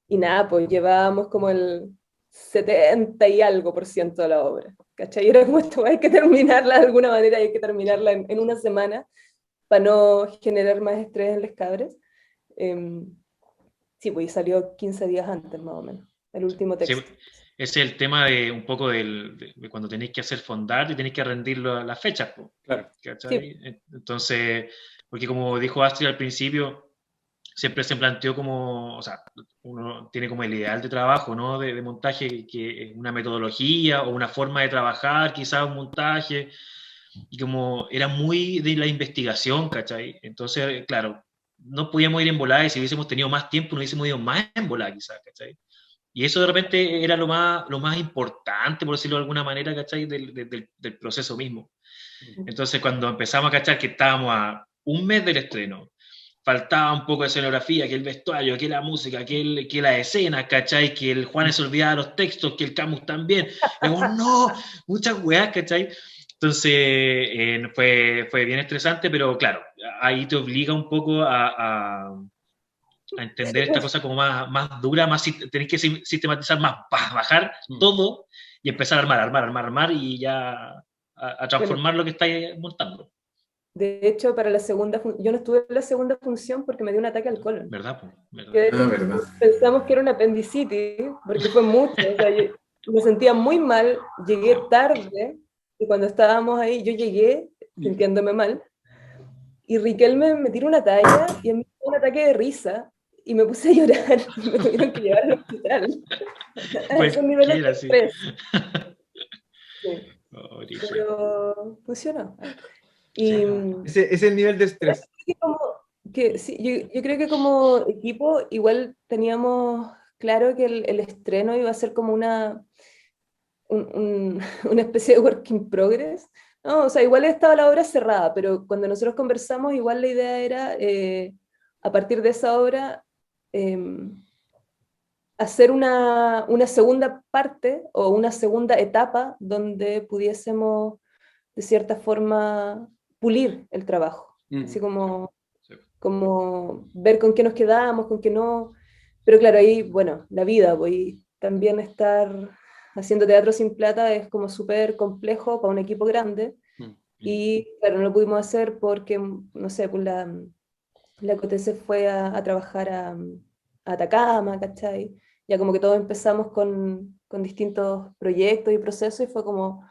y nada, pues llevábamos como el 70 y algo por ciento de la obra, ¿cachai? Y era como esto, hay que terminarla de alguna manera, hay que terminarla en una semana para no generar más estrés en los cabres. Sí, pues y salió 15 días antes más o menos, el último Sí, texto. ese es el tema de un poco de cuando tenéis que hacer fondar y tenéis que rendir las fechas, po, Claro. ¿cachai? Entonces, porque como dijo Astrid al principio, siempre se planteó como, o sea, uno tiene como el ideal de trabajo, ¿no? De montaje, que es una metodología o una forma de trabajar, quizás un montaje, y como era muy de la investigación, ¿cachai? Entonces, claro, no podíamos ir en volada y si hubiésemos tenido más tiempo, no hubiésemos ido más en volada, quizás, ¿cachai? Y eso de repente era lo más importante, por decirlo de alguna manera, ¿cachai? Del proceso mismo. Entonces, cuando empezamos a cachar que estábamos a un mes del estreno, faltaba un poco de escenografía, que el vestuario, que la música, que la escena, ¿cachai? Que el Juan se olvidaba los textos, que el Camus también. Y como, no, muchas weas, ¿cachai? Entonces, fue bien estresante, pero claro, ahí te obliga un poco a entender esta cosa como más dura, tenés que sistematizar más, bajar todo y empezar a armar y ya a transformar lo que estáis montando. De hecho, para la segunda yo no estuve en la segunda función porque me dio un ataque al colon. ¿Verdad? ¿Verdad? Que de hecho verdad. pensamos que era una apendicitis, porque fue mucho. O sea, yo me sentía muy mal, llegué tarde, y cuando estábamos ahí, yo llegué sintiéndome mal, y Riquelme me tiró una talla y a mí me dio un ataque de risa, y me puse a llorar, y me tuvieron que llevar al hospital. A esos niveles de Sí. estrés. Sí. Oh, Pero funcionó. sí. Y Ese es el nivel de estrés. sí, yo creo que como equipo igual teníamos claro que el estreno iba a ser como una especie de work in progress, ¿no? O sea, igual estaba la obra cerrada, pero cuando nosotros conversamos, igual la idea era, a partir de esa obra, hacer una segunda parte o una segunda etapa donde pudiésemos, de cierta forma, pulir el trabajo. Así como ver con qué nos quedamos, con qué no. Pero claro, ahí, bueno, la vida, pues, también estar haciendo teatro sin plata es como súper complejo para un equipo grande. Y claro, no lo pudimos hacer porque, no sé, pues la Cote se fue a trabajar a Atacama, ¿cachai? Ya como que todos empezamos con distintos proyectos y procesos y fue como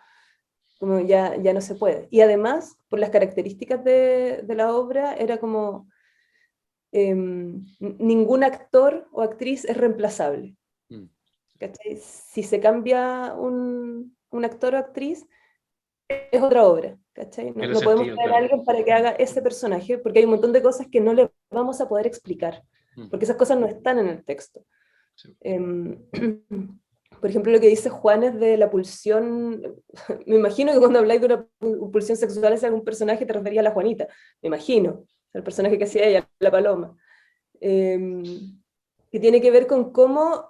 ya no se puede. Y además, por las características de la obra, era como ningún actor o actriz es reemplazable. ¿Cachai? Si se cambia un actor o actriz, es otra obra. ¿Cachai? No podemos traer a alguien para que haga ese personaje, porque hay un montón de cosas que no le vamos a poder explicar, porque esas cosas no están en el texto. Sí. Por ejemplo, lo que dice Juanes de la pulsión, me imagino que cuando habláis de una pulsión sexual hacia algún personaje te refería a la Juanita, me imagino, el personaje que hacía ella, la Paloma, que tiene que ver con cómo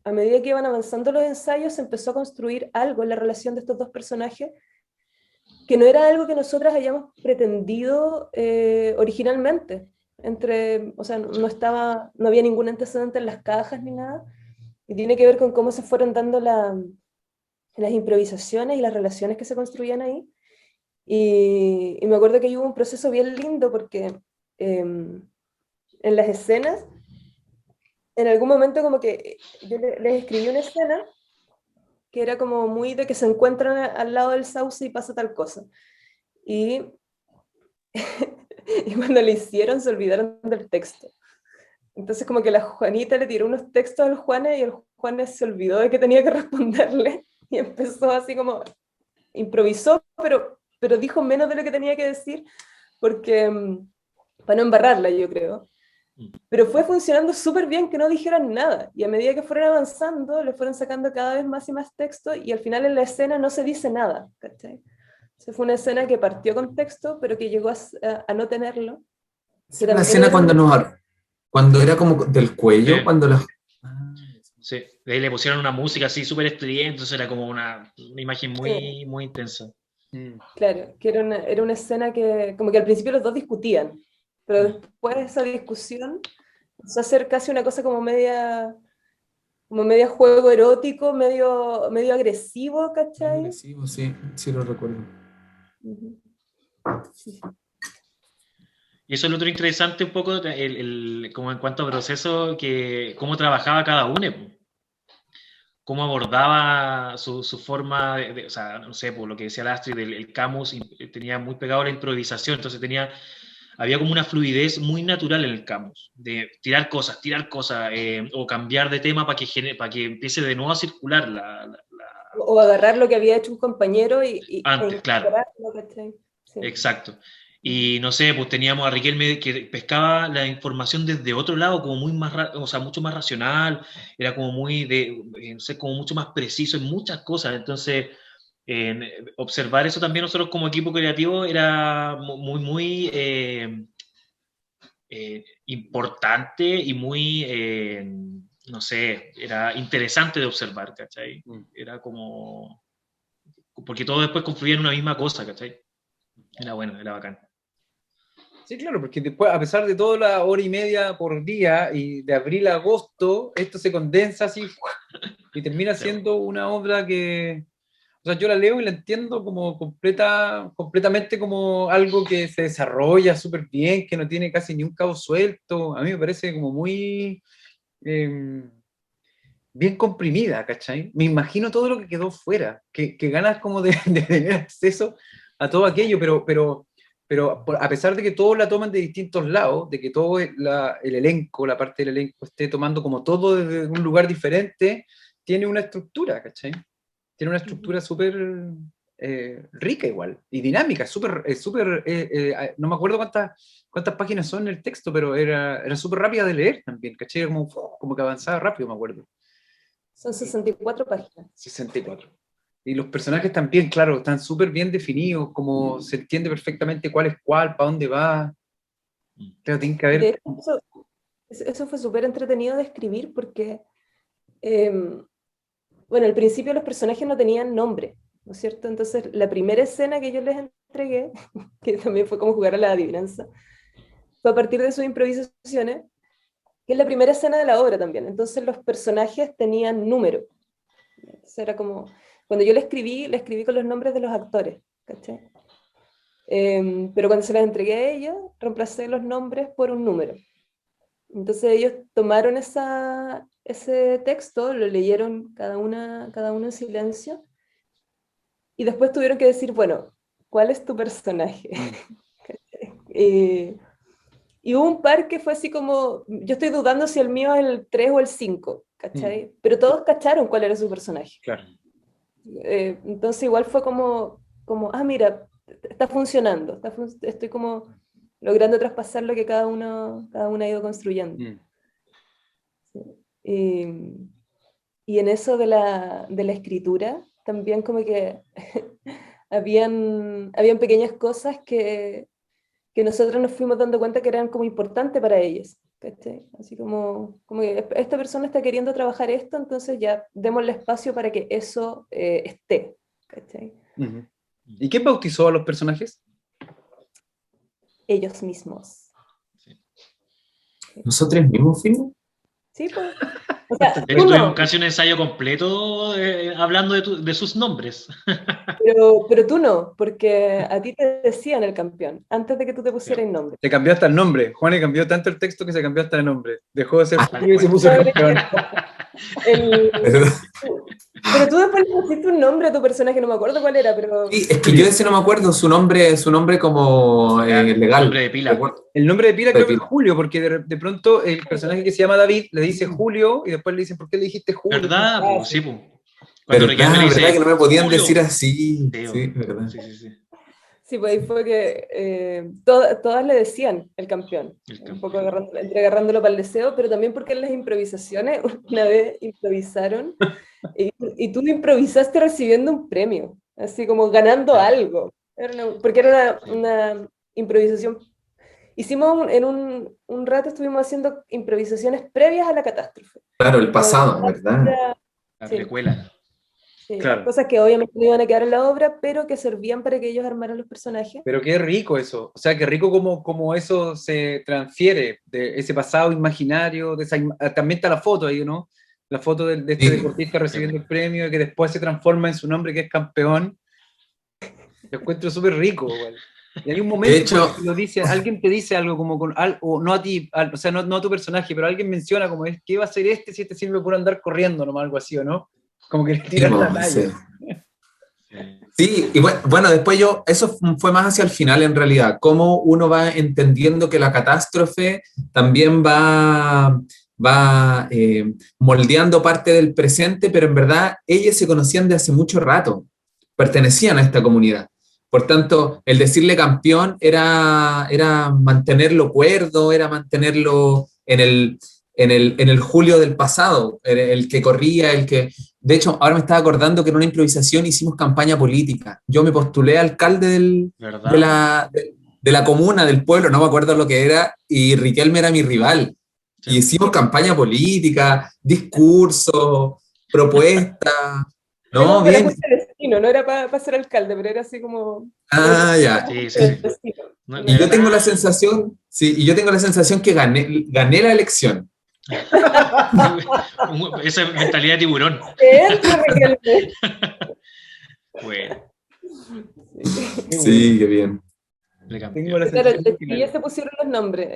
a medida que iban avanzando los ensayos se empezó a construir algo en la relación de estos dos personajes que no era algo que nosotras hayamos pretendido originalmente. O sea, no había ningún antecedente en las cajas ni nada, y tiene que ver con cómo se fueron dando las improvisaciones y las relaciones que se construían ahí. Y me acuerdo que hubo un proceso bien lindo porque en las escenas, en algún momento como que yo les escribí una escena que era como muy de que se encuentran al lado del sauce y pasa tal cosa. Y, y cuando le hicieron se olvidaron del texto. Entonces como que la Juanita le tiró unos textos al Juanes y el Juanes se olvidó de que tenía que responderle y empezó así como, improvisó, pero dijo menos de lo que tenía que decir, porque para no embarrarla, yo creo. Pero fue funcionando súper bien que no dijeran nada, y a medida que fueron avanzando, le fueron sacando cada vez más y más texto, y al final en la escena no se dice nada, ¿cachai? O fue una escena que partió con texto, pero que llegó a no tenerlo. Sí, la escena cuando era como del cuello, sí. cuando las... Sí, de ahí le pusieron una música así súper estridente, entonces era como una imagen muy, muy intensa. Claro, que era una escena que como que al principio los dos discutían, pero después de esa discusión empezó a ser casi una cosa como media juego erótico, medio agresivo, ¿cachai? Agresivo, sí, sí lo recuerdo. Ujú. Sí, sí. Y eso es lo otro interesante un poco, como en cuanto a proceso, cómo trabajaba cada uno, po. Cómo abordaba su forma, o sea, no sé, por lo que decía la Astrid, el Camus tenía muy pegado la improvisación, entonces había como una fluidez muy natural en el Camus, de tirar cosas, o cambiar de tema para que empiece de nuevo a circular O agarrar lo que había hecho un compañero e antes, claro. incorporarlo, ¿cachai? Sí. Exacto. Y no sé, pues teníamos a Riquelme que pescaba la información desde otro lado, como muy más, o sea, mucho más racional, era como muy no sé, como mucho más preciso en muchas cosas. Entonces, observar eso también nosotros como equipo creativo era muy importante y muy, no sé, era interesante de observar, ¿cachai? Era como, porque todo después confluía en una misma cosa, ¿cachai? Era bueno, era bacán. Sí, claro, porque después, a pesar de toda la hora y media por día, y de abril a agosto, esto se condensa así y termina siendo una obra que, o sea, yo la leo y la entiendo como completamente como algo que se desarrolla súper bien, que no tiene casi ni un cabo suelto. A mí me parece como muy bien comprimida, ¿cachai? Me imagino todo lo que quedó fuera, que ganas como de tener acceso a todo aquello, pero a pesar de que todos la toman de distintos lados, de que todo el elenco, la parte del elenco esté tomando como todo desde un lugar diferente, tiene una estructura, ¿cachai? Tiene una estructura súper rica igual, y dinámica, no me acuerdo cuántas páginas son en el texto, pero era súper rápida de leer también, ¿cachai? Era como que avanzaba rápido, me acuerdo. Son 64 páginas. 64. Y los personajes también, claro, están súper bien definidos, como se entiende perfectamente cuál es cuál, para dónde va. Creo que tiene que haber... De hecho, eso fue súper entretenido de escribir porque, bueno, al principio los personajes no tenían nombre, ¿no es cierto? Entonces, la primera escena que yo les entregué, que también fue como jugar a la adivinanza, fue a partir de sus improvisaciones, que es la primera escena de la obra también. Entonces, los personajes tenían número. Entonces, era como, cuando yo le escribí con los nombres de los actores, ¿cachai? Pero cuando se las entregué a ellos, reemplacé los nombres por un número. Entonces ellos tomaron ese texto, lo leyeron cada uno en silencio, y después tuvieron que decir, bueno, ¿cuál es tu personaje? Y hubo un par que fue así como, yo estoy dudando si el mío es el 3 o el 5, ¿cachai? Pero todos cacharon cuál era su personaje. Claro. Entonces igual fue como, mira, está funcionando, estoy como logrando traspasar lo que cada uno ha ido construyendo. Sí. Y en eso de la escritura, también como que habían pequeñas cosas que nosotros nos fuimos dando cuenta que eran como importantes para ellos, ¿cachai? Así como que esta persona está queriendo trabajar esto, entonces ya démosle espacio para que eso esté, ¿cachai? ¿Y quién bautizó a los personajes? Ellos mismos. ¿Nosotros mismos fuimos? Sí, pues. O sea, de hecho, tuvimos casi un ensayo completo hablando de sus nombres. Pero tú no, porque a ti te decían el campeón, antes de que tú te pusieras el nombre. Se cambió hasta el nombre. Juan cambió tanto el texto que se cambió hasta el nombre. Dejó de ser Julio y se puso campeón. Pero tú después le pusiste un nombre a tu personaje, no me acuerdo cuál era, pero... Sí, es que yo ese no me acuerdo, su nombre como legal. El nombre de pila. El nombre de pila creo que es Julio, porque de pronto el personaje que se llama David le dice Julio y después le dicen, ¿por qué le dijiste Julio? ¿Verdad? Pues, sí, pues. Cuando ¿verdad que no me podían Julio. decir así? Sí, verdad. Sí. Sí, pues ahí fue que todas le decían el campeón, un poco agarrándolo para el deseo, pero también porque en las improvisaciones, una vez improvisaron, y tú improvisaste recibiendo un premio, así como ganando algo, porque era una improvisación. Hicimos en un rato, estuvimos haciendo improvisaciones previas a la catástrofe. Claro, el pasado, ¿verdad? La precuela. Sí, Claro. cosas que obviamente no iban a quedar en la obra, pero que servían para que ellos armaran los personajes. Pero qué rico eso, o sea, qué rico como eso se transfiere de ese pasado imaginario, también está la foto ahí, ¿no? La foto de este Sí. deportista recibiendo el premio y que después se transforma en su nombre, que es campeón. Lo encuentro súper rico, igual. Y hay un momento De hecho, que lo dice, alguien te dice algo como o no a ti, o sea, no a tu personaje, pero alguien menciona como, ¿qué va a hacer si este sirve por andar corriendo, nomás algo así, o no? Como que le tiran la talla. Sí, y bueno, después eso fue más hacia el final en realidad, cómo uno va entendiendo que la catástrofe también va moldeando parte del presente, pero en verdad ellos se conocían de hace mucho rato, pertenecían a esta comunidad. Por tanto, el decirle campeón era mantenerlo cuerdo, era mantenerlo en el Julio del pasado, el que corría, el que... De hecho, ahora me estaba acordando que en una improvisación hicimos campaña política. Yo me postulé a alcalde de ¿Verdad? la comuna, del pueblo, no me acuerdo lo que era, y Riquelme era mi rival. Sí. Y hicimos campaña política, discursos, propuestas. Era No, como para bien. justo el destino, no era para ser alcalde, pero era así como... Ah, ya. Sí, sí, sí. Destino. No, Y yo tengo la tan- sensación, sí, y yo tengo la sensación que gané la elección. Esa mentalidad de tiburón. Entra, Riquelme. Bueno, Qué Sí, qué bien. de Tengo campeón. la Claro, sensación y ya se pusieron los nombres.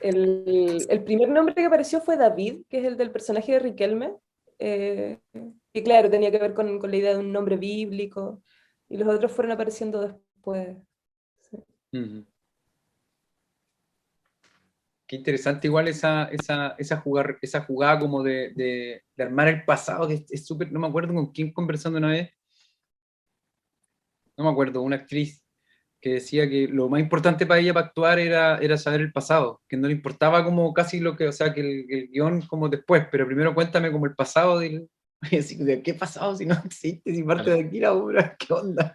El primer nombre que apareció fue David, que es el del personaje de Riquelme. Y claro, tenía que ver con la idea de un nombre bíblico. Y los otros fueron apareciendo después. Sí. Ujú. Qué interesante igual esa jugada como de armar el pasado, que es súper, no me acuerdo con quién conversando una vez, no me acuerdo, una actriz que decía que lo más importante para ella para actuar era saber el pasado, que no le importaba como casi lo que, o sea, que el guión como después, pero primero cuéntame como el pasado y así, ¿de qué pasado si no existe, si parte de aquí la obra? ¿Qué onda?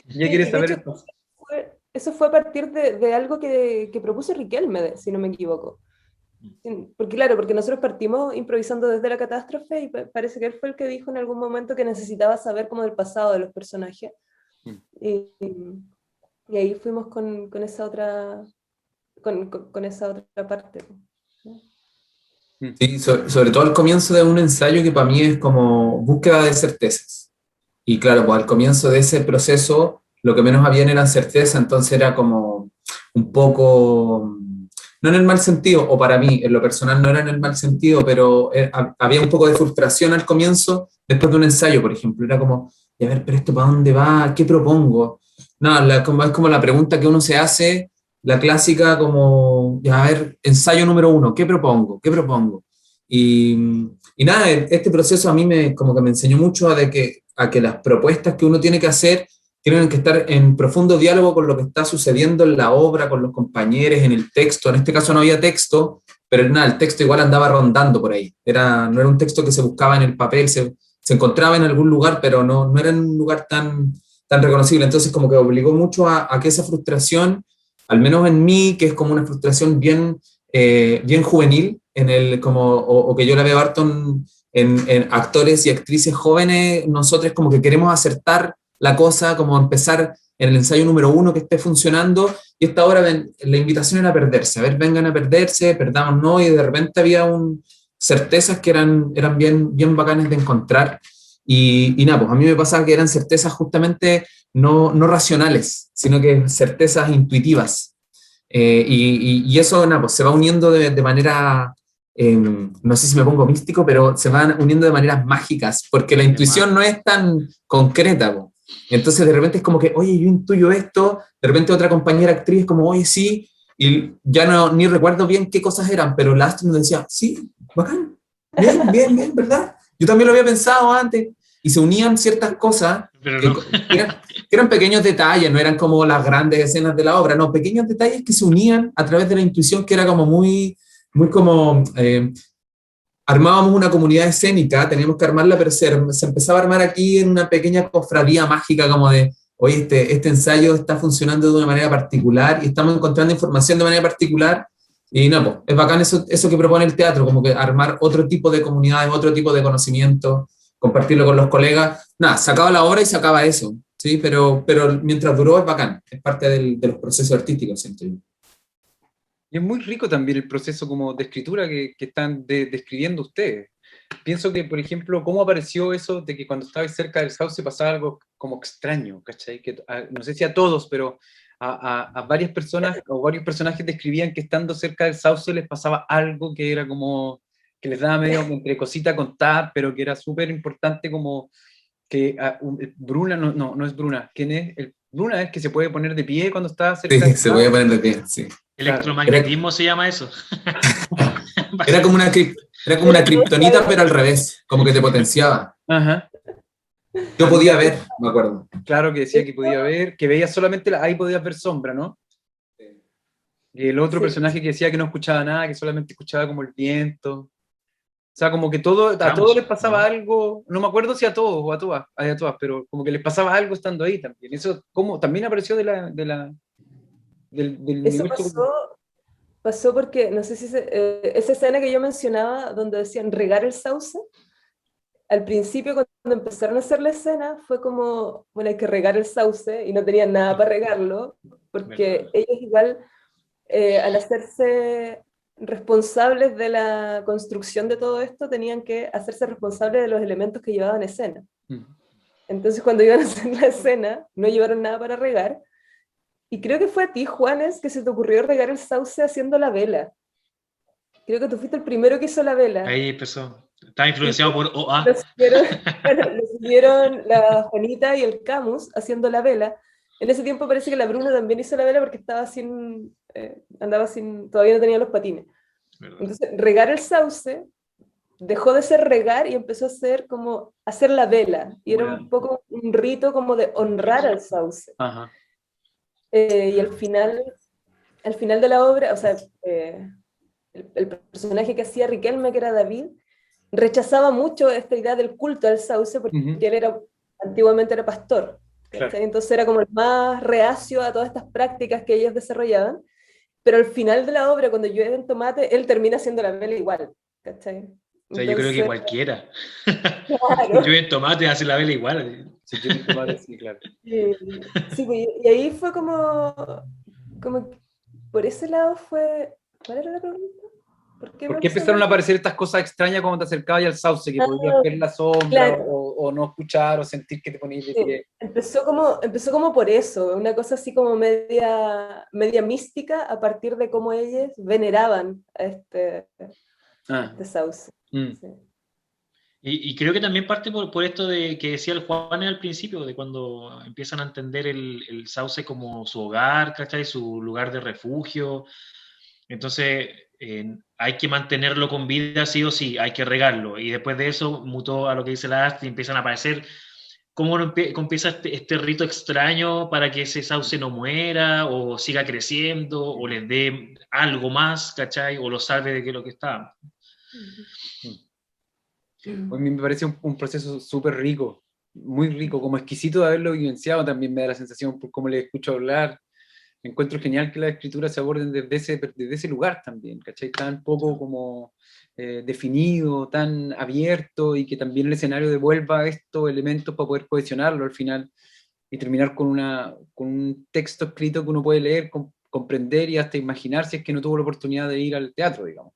Ya Sí, quiere y de saber hecho, el pasado. eso fue a partir de algo que propuso Riquelme, si no me equivoco. Porque claro, porque nosotros partimos improvisando desde la catástrofe y parece que él fue el que dijo en algún momento que necesitaba saber como del pasado de los personajes. Y, y ahí fuimos con esa otra con esa otra parte. Sí, sobre todo al comienzo de un ensayo que para mí es como búsqueda de certezas. Y claro, pues al comienzo de ese proceso lo que menos habían eran certeza, entonces era como un poco, no en el mal sentido, o para mí, en lo personal no era en el mal sentido, pero había un poco de frustración al comienzo, después de un ensayo, por ejemplo. Era como, a ver, pero esto ¿para dónde va? ¿Qué propongo? No, es como la pregunta que uno se hace, la clásica como, ya, a ver, ensayo número 1, ¿qué propongo? ¿Qué propongo? Y nada, este proceso a mí como que me enseñó mucho a que las propuestas que uno tiene que hacer tienen que estar en profundo diálogo con lo que está sucediendo en la obra, con los compañeros, en el texto. En este caso no había texto, pero nada, el texto igual andaba rondando por ahí. No era un texto que se buscaba en el papel, se encontraba en algún lugar, pero no era en un lugar tan reconocible. Entonces como que obligó mucho a que esa frustración, al menos en mí, que es como una frustración bien juvenil, o que yo la veo harto en actores y actrices jóvenes, nosotros como que queremos acertar la cosa, como empezar en el ensayo número 1 que esté funcionando, y esta hora la invitación era perderse, a ver, vengan a perderse, perdamos no, y de repente había certezas que eran bien bacanes de encontrar, y nada, pues a mí me pasaba que eran certezas justamente no racionales, sino que certezas intuitivas, y eso nada, pues se va uniendo de manera... no sé si me pongo místico, pero se van uniendo de maneras mágicas, porque la intuición no es tan concreta, po. Entonces de repente es como que, oye, yo intuyo esto, de repente otra compañera actriz es como, oye, sí, y ya ni recuerdo bien qué cosas eran, pero la Astrid nos decía, sí, bacán, bien, ¿verdad? Yo también lo había pensado antes, y se unían ciertas cosas Pero que, no. que eran pequeños detalles, no eran como las grandes escenas de la obra, no, pequeños detalles que se unían a través de la intuición, que era como muy como... armábamos una comunidad escénica, teníamos que armarla, pero se empezaba a armar aquí en una pequeña cofradía mágica como de, oye, este ensayo está funcionando de una manera particular y estamos encontrando información de manera particular Y no, pues, es bacán eso que propone el teatro, como que armar otro tipo de comunidades, otro tipo de conocimiento, compartirlo con los colegas. Nada, se acaba la obra y se acaba eso, ¿sí? Pero mientras duró es bacán, es parte de los procesos artísticos, siento yo. Y es muy rico también el proceso como de escritura que están describiendo ustedes. Pienso que, por ejemplo, cómo apareció eso de que cuando estabais cerca del sauce pasaba algo como extraño, ¿cachai? Que, no sé si a todos, pero a varias personas o varios personajes describían que estando cerca del sauce les pasaba algo que era como, que les daba medio entre cosita a contar, pero que era súper importante como que Bruna, no es Bruna, ¿quién es? Bruna es que se puede poner de pie cuando está cerca Sí, del se puede sauce. poner de pie, sí. Electromagnetismo se llama eso. Era como una kriptonita, pero al revés, como que te potenciaba. Ajá. Yo podía ver, me acuerdo. Claro que decía que podía ver, que veía solamente, ahí podías ver sombra, ¿no? Y el otro Sí. personaje que decía que no escuchaba nada, que solamente escuchaba como el viento. O sea, como que a Camus, todos les pasaba ¿no? algo, no me acuerdo si a todos o a todas, pero como que les pasaba algo estando ahí también. Eso como también apareció del Eso universo. pasó porque, no sé si esa escena que yo mencionaba, donde decían regar el sauce, al principio cuando empezaron a hacer la escena fue como, bueno, hay que regar el sauce y no tenían nada para regarlo, porque ¿Verdad? ellos igual, al hacerse responsables de la construcción de todo esto, tenían que hacerse responsables de los elementos que llevaban escena. Entonces cuando iban a hacer la escena, no llevaron nada para regar, y creo que fue a ti, Juanes, que se te ocurrió regar el sauce haciendo la vela. Creo que tú fuiste el primero que hizo la vela. Ahí empezó. Estaba influenciado Y por lo OA. siguieron, claro, lo siguieron la Juanita y el Camus haciendo la vela. En ese tiempo parece que la Bruna también hizo la vela porque estaba andaba sin, todavía no tenía los patines. ¿Verdad? Entonces, regar el sauce dejó de ser regar y empezó a ser como hacer la vela. Y era un poco un rito como de honrar al sauce. Ajá. Y al final de la obra, o sea, el personaje que hacía Riquelme, que era David, rechazaba mucho esta idea del culto al sauce porque él antiguamente era pastor. Claro. Entonces era como el más reacio a todas estas prácticas que ellos desarrollaban. Pero al final de la obra, cuando llueven tomate, él termina haciendo la vela igual. ¿Cachai? O sea, yo creo que cualquiera. Claro. Yo en tomate hace la vela igual. Si llueven tomates, sí, claro. Sí, y ahí fue como por ese lado fue. ¿Cuál era la pregunta? ¿Por qué empezaron a aparecer estas cosas extrañas cuando te acercabas al sauce? Que podías ver la sombra, claro. o no escuchar, o sentir que te ponías de pie. Empezó como por eso, una cosa así como media mística, a partir de cómo ellos veneraban a este sauce. Sí. Y creo que también parte por esto de que decía el Juan al principio, de cuando empiezan a entender el sauce como su hogar, ¿cachai? Su lugar de refugio. Entonces, hay que mantenerlo con vida sí o sí, hay que regarlo. Y después de eso mutó a lo que dice la arte y empiezan a aparecer cómo empieza este rito extraño para que ese sauce no muera o siga creciendo o les dé algo más, ¿cachai? O lo salve de que lo que está. A mí me parece un proceso súper rico, muy rico, como exquisito de haberlo vivenciado. También me da la sensación, por cómo le escucho hablar. Encuentro genial que las escrituras se aborden desde ese lugar también, ¿cachai? Tan poco como definido, tan abierto, y que también el escenario devuelva estos elementos para poder cohesionarlo al final y terminar con un texto escrito que uno puede leer, comprender y hasta imaginar si es que no tuvo la oportunidad de ir al teatro, digamos.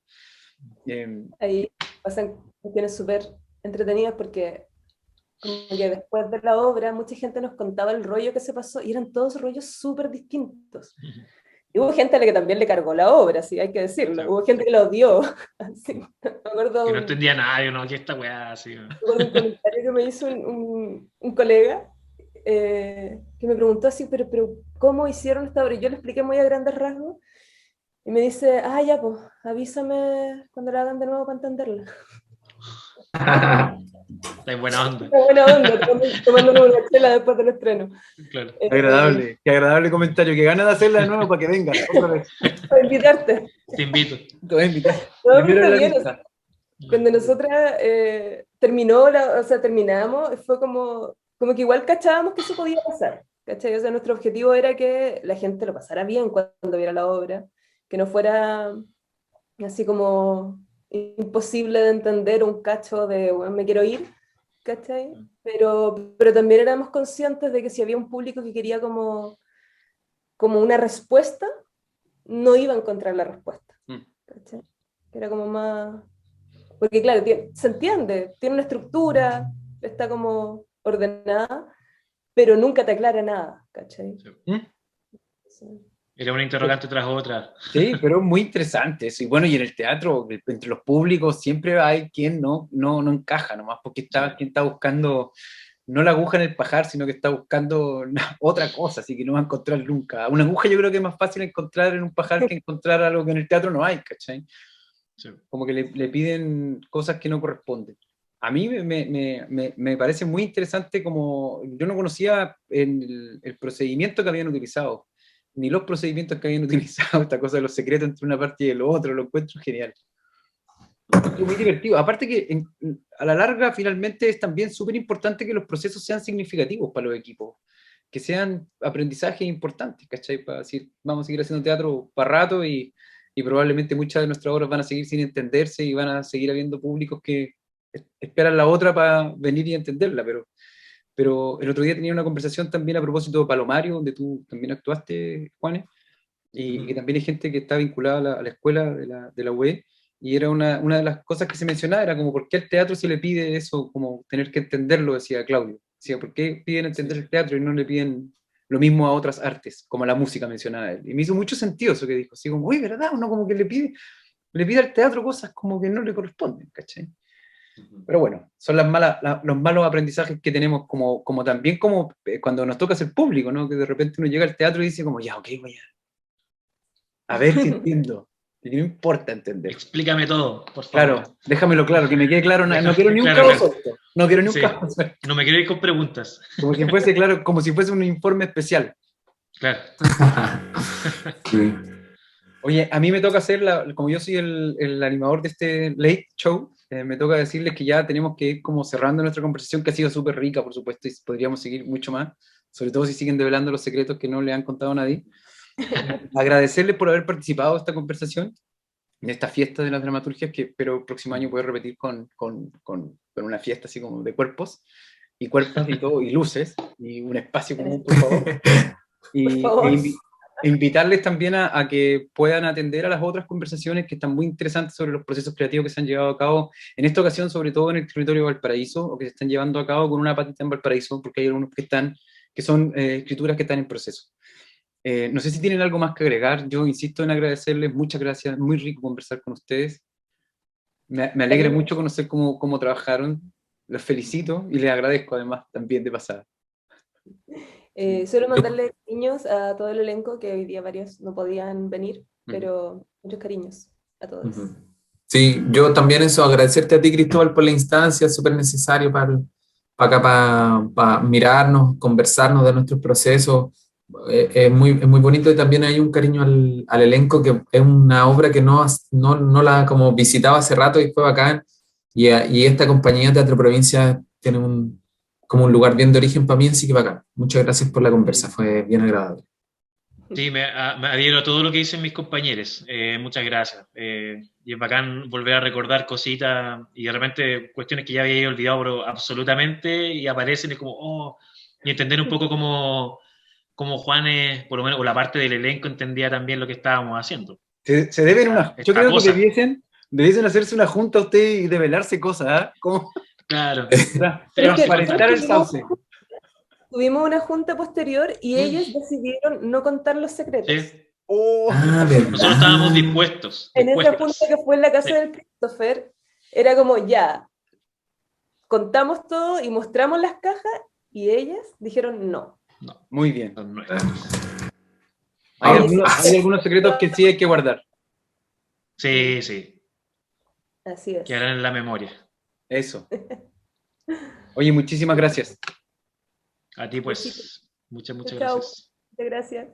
Ahí pasan cuestiones súper entretenidas porque como que después de la obra mucha gente nos contaba el rollo que se pasó y eran todos rollos súper distintos. Y hubo gente a la que también le cargó la obra, sí, hay que decirlo. Claro. Hubo gente que la odió. Así, me acuerdo que no entendía nada, yo no, aquí esta weá, así. Me acuerdo un comentario que me hizo un colega que me preguntó así, pero ¿cómo hicieron esta obra? Y yo le expliqué muy a grandes rasgos y me dice, ya, pues, avísame cuando la hagan de nuevo para entenderla. Está en buena onda. Está en buena onda, tomándome una chela después del estreno. Claro. Qué agradable comentario, que ganas de hacerla de nuevo para que vengas otra vez. Para invitarte. Te invito. Te voy a invitar. No, está bien. Cuando nosotras terminamos, fue como que igual cachábamos que eso podía pasar. ¿Cachai? O sea, nuestro objetivo era que la gente lo pasara bien cuando viera la obra, que no fuera así como imposible de entender, un cacho de, bueno, me quiero ir, ¿cachai? Pero también éramos conscientes de que si había un público que quería como una respuesta, no iba a encontrar la respuesta, ¿cachai? Era como más... Porque claro, se entiende, tiene una estructura, está como ordenada, pero nunca te aclara nada, ¿cachai? Sí. Era una interrogante tras otra. Sí, pero es muy interesante eso. Y bueno, y en el teatro, entre los públicos, siempre hay quien no encaja nomás, porque quien está buscando no la aguja en el pajar, sino que está buscando otra cosa, así que no va a encontrar nunca. Una aguja yo creo que es más fácil encontrar en un pajar que encontrar algo que en el teatro no hay, ¿cachai? Sí. Como que le piden cosas que no corresponden. A mí me parece muy interesante como yo no conocía el procedimiento que habían utilizado, ni los procedimientos que habían utilizado, esta cosa de los secretos entre una parte y el otro, lo encuentro genial. Es muy divertido. Aparte que a la larga finalmente es también súper importante que los procesos sean significativos para los equipos, que sean aprendizajes importantes, ¿cachai? Para decir, vamos a seguir haciendo teatro para rato y probablemente muchas de nuestras obras van a seguir sin entenderse y van a seguir habiendo públicos que esperan la otra para venir y entenderla, pero el otro día tenía una conversación también a propósito de Palomario, donde tú también actuaste, Juanes, y que también hay gente que está vinculada a la escuela de la UE, y era una de las cosas que se mencionaba, era como, ¿por qué al teatro se le pide eso, como tener que entenderlo? Decía Claudio. Decía, ¿por qué piden entender el teatro y no le piden lo mismo a otras artes, como a la música mencionada él? Y me hizo mucho sentido eso que dijo, así como, uy, ¿verdad? Uno como que le pide al teatro cosas como que no le corresponden, ¿cachai? Pero bueno, son los malos aprendizajes que tenemos como también como cuando nos toca ser público, ¿no? Que de repente uno llega al teatro y dice como, ya, ok, voy a ver si entiendo. Y no importa entender. Explícame todo, por favor. Claro, déjamelo claro, que me quede claro. No quiero ni un claro, cabo claro. suelto. No quiero ni un Sí. cabo suelto. No me quiero ir con preguntas. Como si fuese, claro, como si fuese un informe especial. Claro. Sí. Oye, a mí me toca hacer, como yo soy el animador de este late show, me toca decirles que ya tenemos que ir como cerrando nuestra conversación, que ha sido súper rica, por supuesto, y podríamos seguir mucho más, sobre todo si siguen develando los secretos que no le han contado a nadie. Agradecerles por haber participado en esta conversación, en esta fiesta de las dramaturgias, que espero el próximo año poder repetir con una fiesta así como de cuerpos, y cuerpos y todo, y luces, y un espacio común, por favor. Por favor. Invitarles también a que puedan atender a las otras conversaciones que están muy interesantes sobre los procesos creativos que se han llevado a cabo, en esta ocasión sobre todo en el territorio de Valparaíso, o que se están llevando a cabo con una patita en Valparaíso, porque hay algunos que son escrituras que están en proceso. No sé si tienen algo más que agregar. Yo insisto en agradecerles, muchas gracias, muy rico conversar con ustedes. Me alegra mucho conocer cómo trabajaron, los felicito y les agradezco además también de pasada. Solo mandarle cariños a todo el elenco, que hoy día varios no podían venir, pero muchos cariños a todos. Sí, yo también eso, agradecerte a ti, Cristóbal, por la instancia, súper necesario para acá, para mirarnos, conversarnos de nuestros procesos. Es muy bonito y también hay un cariño al elenco, que es una obra que no la como visitaba hace rato y fue bacán. Y esta compañía Teatro Provincia tiene como un lugar bien de origen para mí, así que bacán. Muchas gracias por la conversa, fue bien agradable. Sí, me adhiero a todo lo que dicen mis compañeros. Muchas gracias. Y es bacán volver a recordar cositas y de repente cuestiones que ya había olvidado pero absolutamente y aparecen y es como, oh, y entender un poco cómo Juanes, por lo menos, o la parte del elenco entendía también lo que estábamos haciendo. Se deben una... Yo creo cosa. que debiesen hacerse una junta a usted y develarse cosas, ¿eh? ¿Cómo? Claro. Transparentar el sauce. Tuvimos una junta posterior y ellos decidieron no contar los secretos. Sí. Nosotros estábamos dispuestos. En esa junta que fue en la casa del Christopher, era como ya, contamos todo y mostramos las cajas y ellas dijeron no. Muy bien. No. Hay algunos secretos que sí hay que guardar. Sí, sí. Así es. Quedarán en la memoria. Eso. Oye, muchísimas gracias. A ti, pues. Muchas Chao. gracias. Muchas gracias.